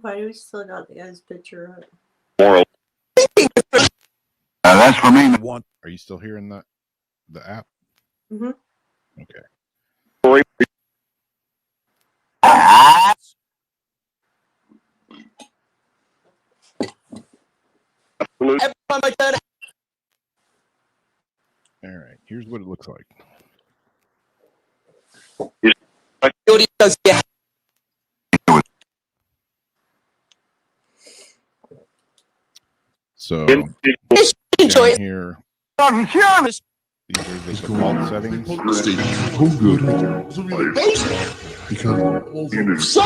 Why do we still got the guy's picture up? That's for me. Are you still hearing the app? Mm-hmm. Okay. Every time I turn it, All right. Here's what it looks like. the audio goes, yeah. So Enjoy down it. here, these are the default settings. Oh, good. Because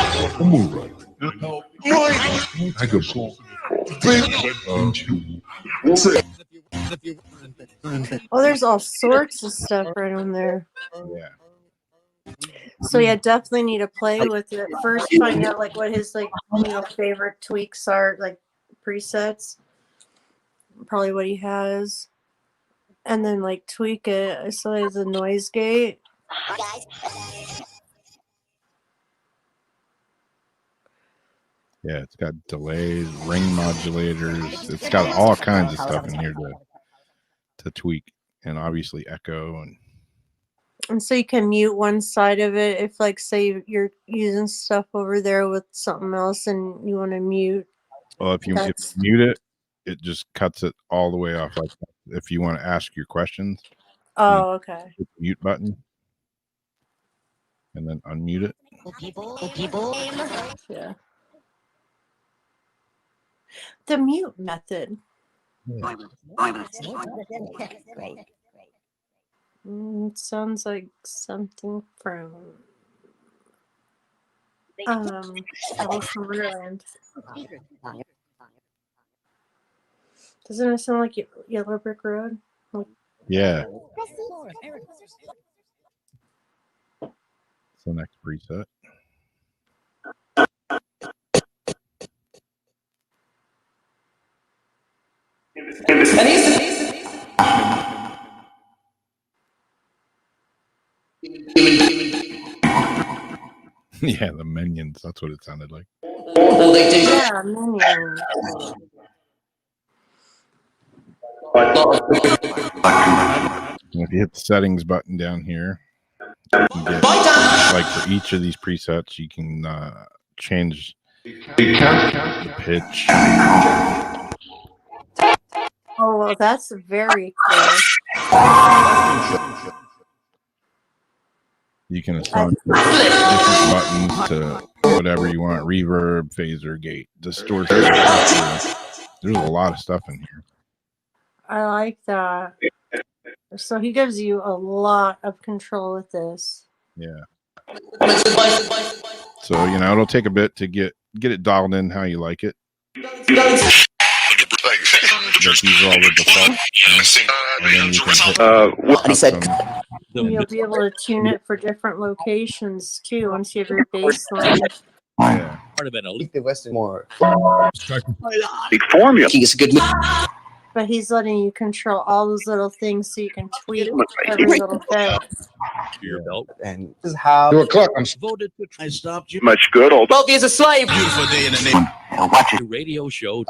I could Oh, there's all sorts of stuff right on there. Yeah. So yeah, definitely need to play with it. First find out like what his favorite tweaks are, like presets. Probably what he has. And then like tweak it. So there's a noise gate. Yeah, it's got delays, ring modulators. It's got all kinds of stuff in here to tweak, and obviously echo. And so you can mute one side of it if like say you're using stuff over there with something else and you want to mute. Well, if you mute it, it just cuts it all the way off. Like if you want to ask your questions, Oh, okay. hit the mute button and then unmute it. Yeah. The mute method. Yeah. Sounds like something from Alice in Wonderland. Doesn't it sound like Yellow Brick Road? Yeah. It's the next preset. Yeah, the minions. That's what it sounded like. All they do. Yeah, minions. And if you hit the settings button down here, you can get, like for each of these presets, you can change the pitch. Oh, well, that's very cool. You can assign different buttons to whatever you want: reverb, phaser, gate, distortion. There's a lot of stuff in here. I like that. So he gives you a lot of control with this. Yeah. So it'll take a bit to get it dialed in how you like it. But these are all the defaults. And then you can hit custom. You'll be able to tune it for different locations too once you have your baseline. Yeah. The Western more. Big formula. He's a good man. But he's letting you control all those little things so you can tweak every little bit. Your belt. And this is how. 2 o'clock. I'm Voted to I stopped you. Much good, old. 12 years a slave. Beautiful day in the name. Watch The radio show.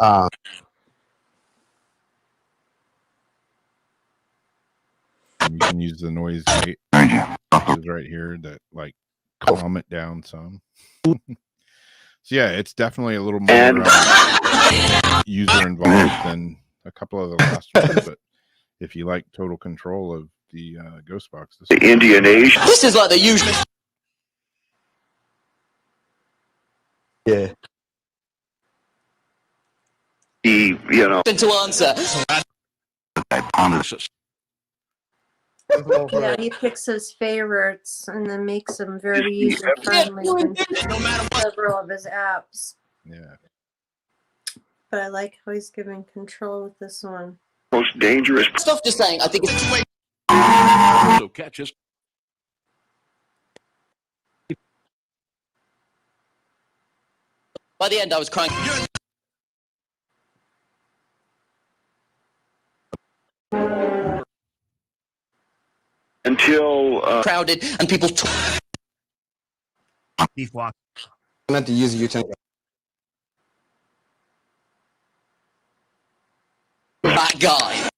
And you can use the noise gate right here that calm it down some. So yeah, it's definitely a little more user involved than a couple of the last ones. But if you like total control of the Ghost Box, the Indian age. This is like the usual. Yeah. To answer. Yeah, he picks his favorites and then makes them very user friendly in several of his apps. Yeah. But I like how he's giving control with this one. Most dangerous. Stuff just saying, I think it's. So catch us. By the end, I was crying. Until Crowded and people. Keith Walker. I meant to use a utensil. That guy.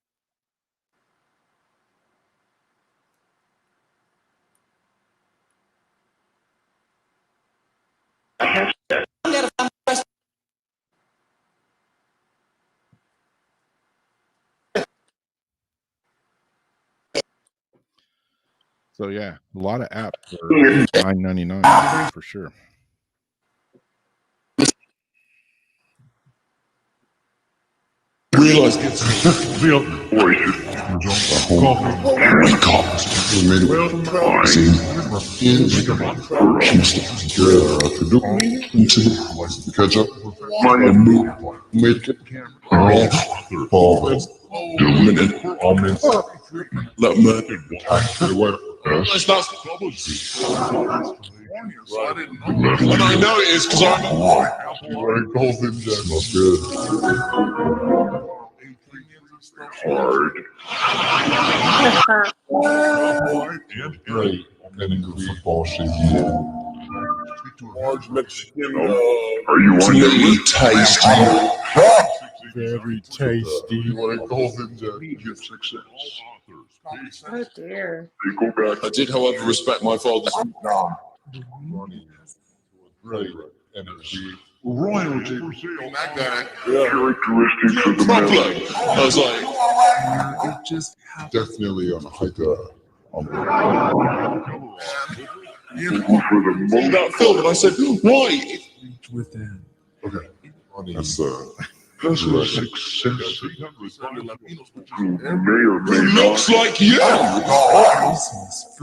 So yeah, a lot of apps for $9.99 for sure. Realize it's wake up. See, catch up. Make it. Let me. And I know it is because I'm golden. That's good. Hard. Great. And then the football shit. Large Mexican. Are you on your tasty? Very tasty. You want a golden jet? Get 6 cents. Oh dear. I did, however, respect my father's energy. Royalty. That guy. Characteristics of the man. I was like, definitely on a hiker. That film, and I said, why? Okay. That's success. Looks like you.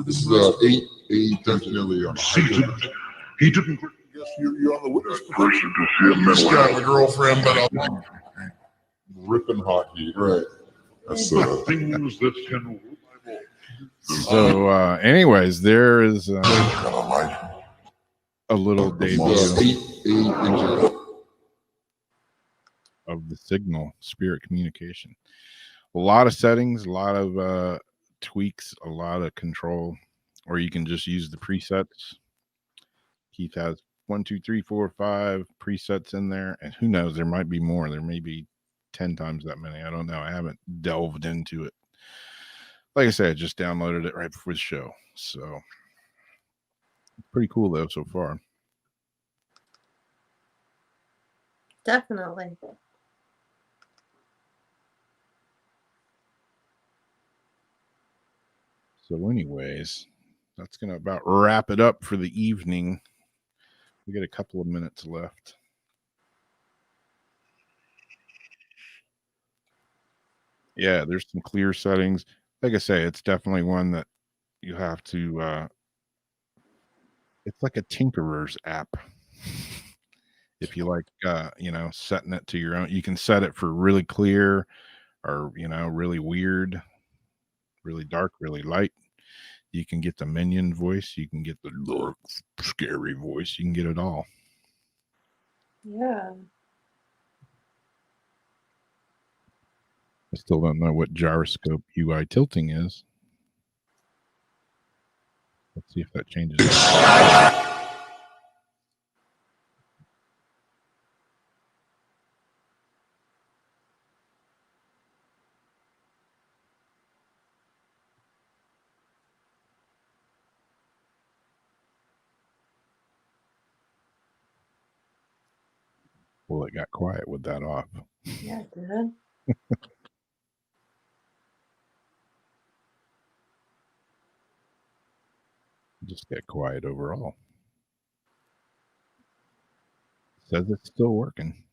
This is 8 definitely on a hiker. He didn't guess you're on the witness person to see a mental. He's got a girlfriend, but I'm ripping hot heat. Right. That's things that can. So, anyways, there is a little debut of the Signal Spirit Communication. A lot of settings, a lot of tweaks, a lot of control, or you can just use the presets. Keith has 1, 2, 3, 4, 5 presets in there, and who knows, there might be more. There may be 10 times that many. I don't know. I haven't delved into it. Like I said, I just downloaded it right before the show. So pretty cool though so far. Definitely. So, anyways, that's going to about wrap it up for the evening. We got a couple of minutes left. Yeah, there's some clear settings. Like I say, it's definitely one that you have to, it's like a tinkerer's app. If you like, setting it to your own, you can set it for really clear or, really weird, really dark, really light. You can get the minion voice. You can get the dark, scary voice. You can get it all. Yeah. I still don't know what gyroscope UI tilting is. Let's see if that changes. Well, it got quiet with that off. Yeah, it did. Just get quiet overall. Says it's still working.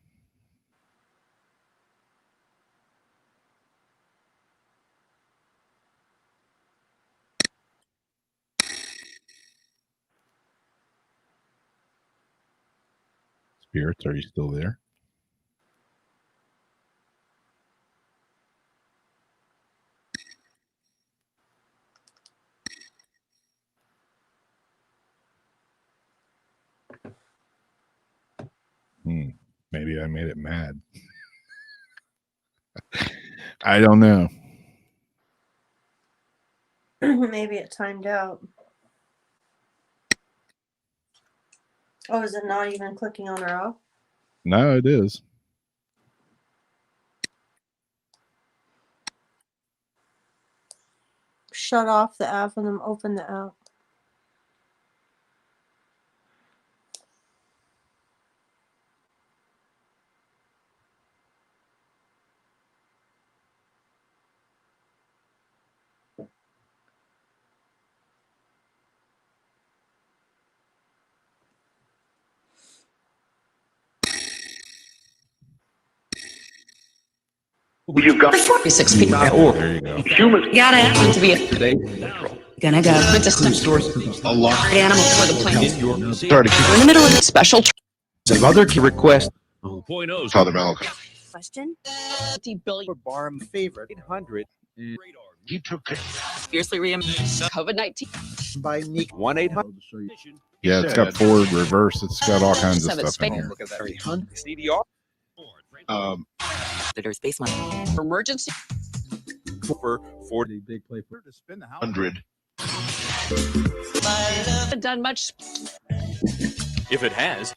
Spirits, are you still there? Maybe I made it mad. I don't know. Maybe it timed out. Oh, is it not even clicking on or off? No, it is. Shut off the app and then open the app. You've got 46 people. There you go. humans. Gotta happen to be a Today, gonna go. It's a a lot. animal for the planet. In your Sorry to keep We're in the middle of a special some other key request. 2.0 Father Malcolm. question. 50 billion Barm favorite 800 He took it fiercely COVID-19 by Nick 1-800 Yeah, it's got forward, reverse. It's got all kinds of Seven stuff in space. here. Look at that. CDR Editors basement for emergency. for 40 Big play for to spin the house. 100. Haven't done much. if it has.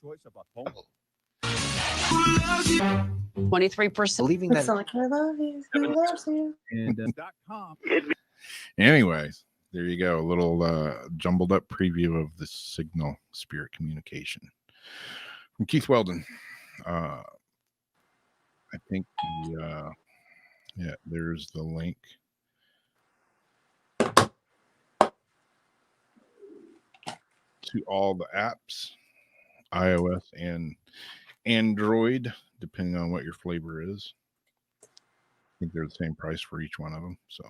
Choice of a home. 23%. Believing It's that like, I love you. Who loves you? and .com. Anyways, there you go. A little jumbled up preview of the Signal Spirit Communication from Keith Weldon. I think there's the link. To all the apps, iOS and Android, depending on what your flavor is. I think they're the same price for each one of them. So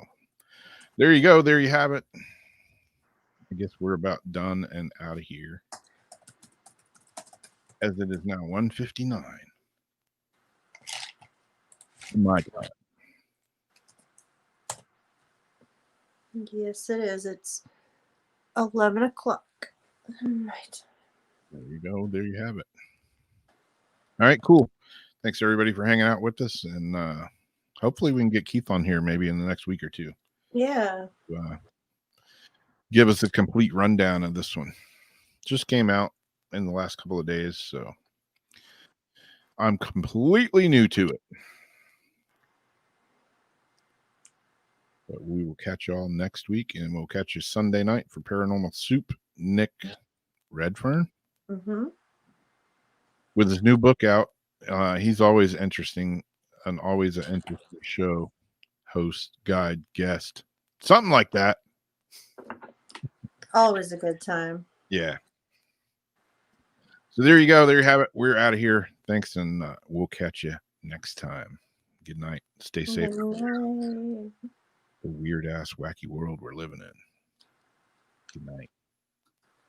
there you go. There you have it. I guess we're about done and out of here, as it is now 1:59. My God. Yes, it is. It's 11 o'clock. Right. There you go. There you have it. All right, cool. Thanks everybody for hanging out with us, and hopefully we can get Keith on here maybe in the next week or two. Yeah. Give us a complete rundown of this one. Just came out in the last couple of days, so I'm completely new to it. But we will catch y'all next week, and we'll catch you Sunday night for Paranormal Soup. Nick Redfern. Mm-hmm. with his new book out. He's always interesting and always an interesting show host, guide, guest, something like that. Always a good time. Yeah. So there you go. There you have it. We're out of here. Thanks, and we'll catch you next time. Good night. Stay safe. The weird ass wacky world we're living in. Good night.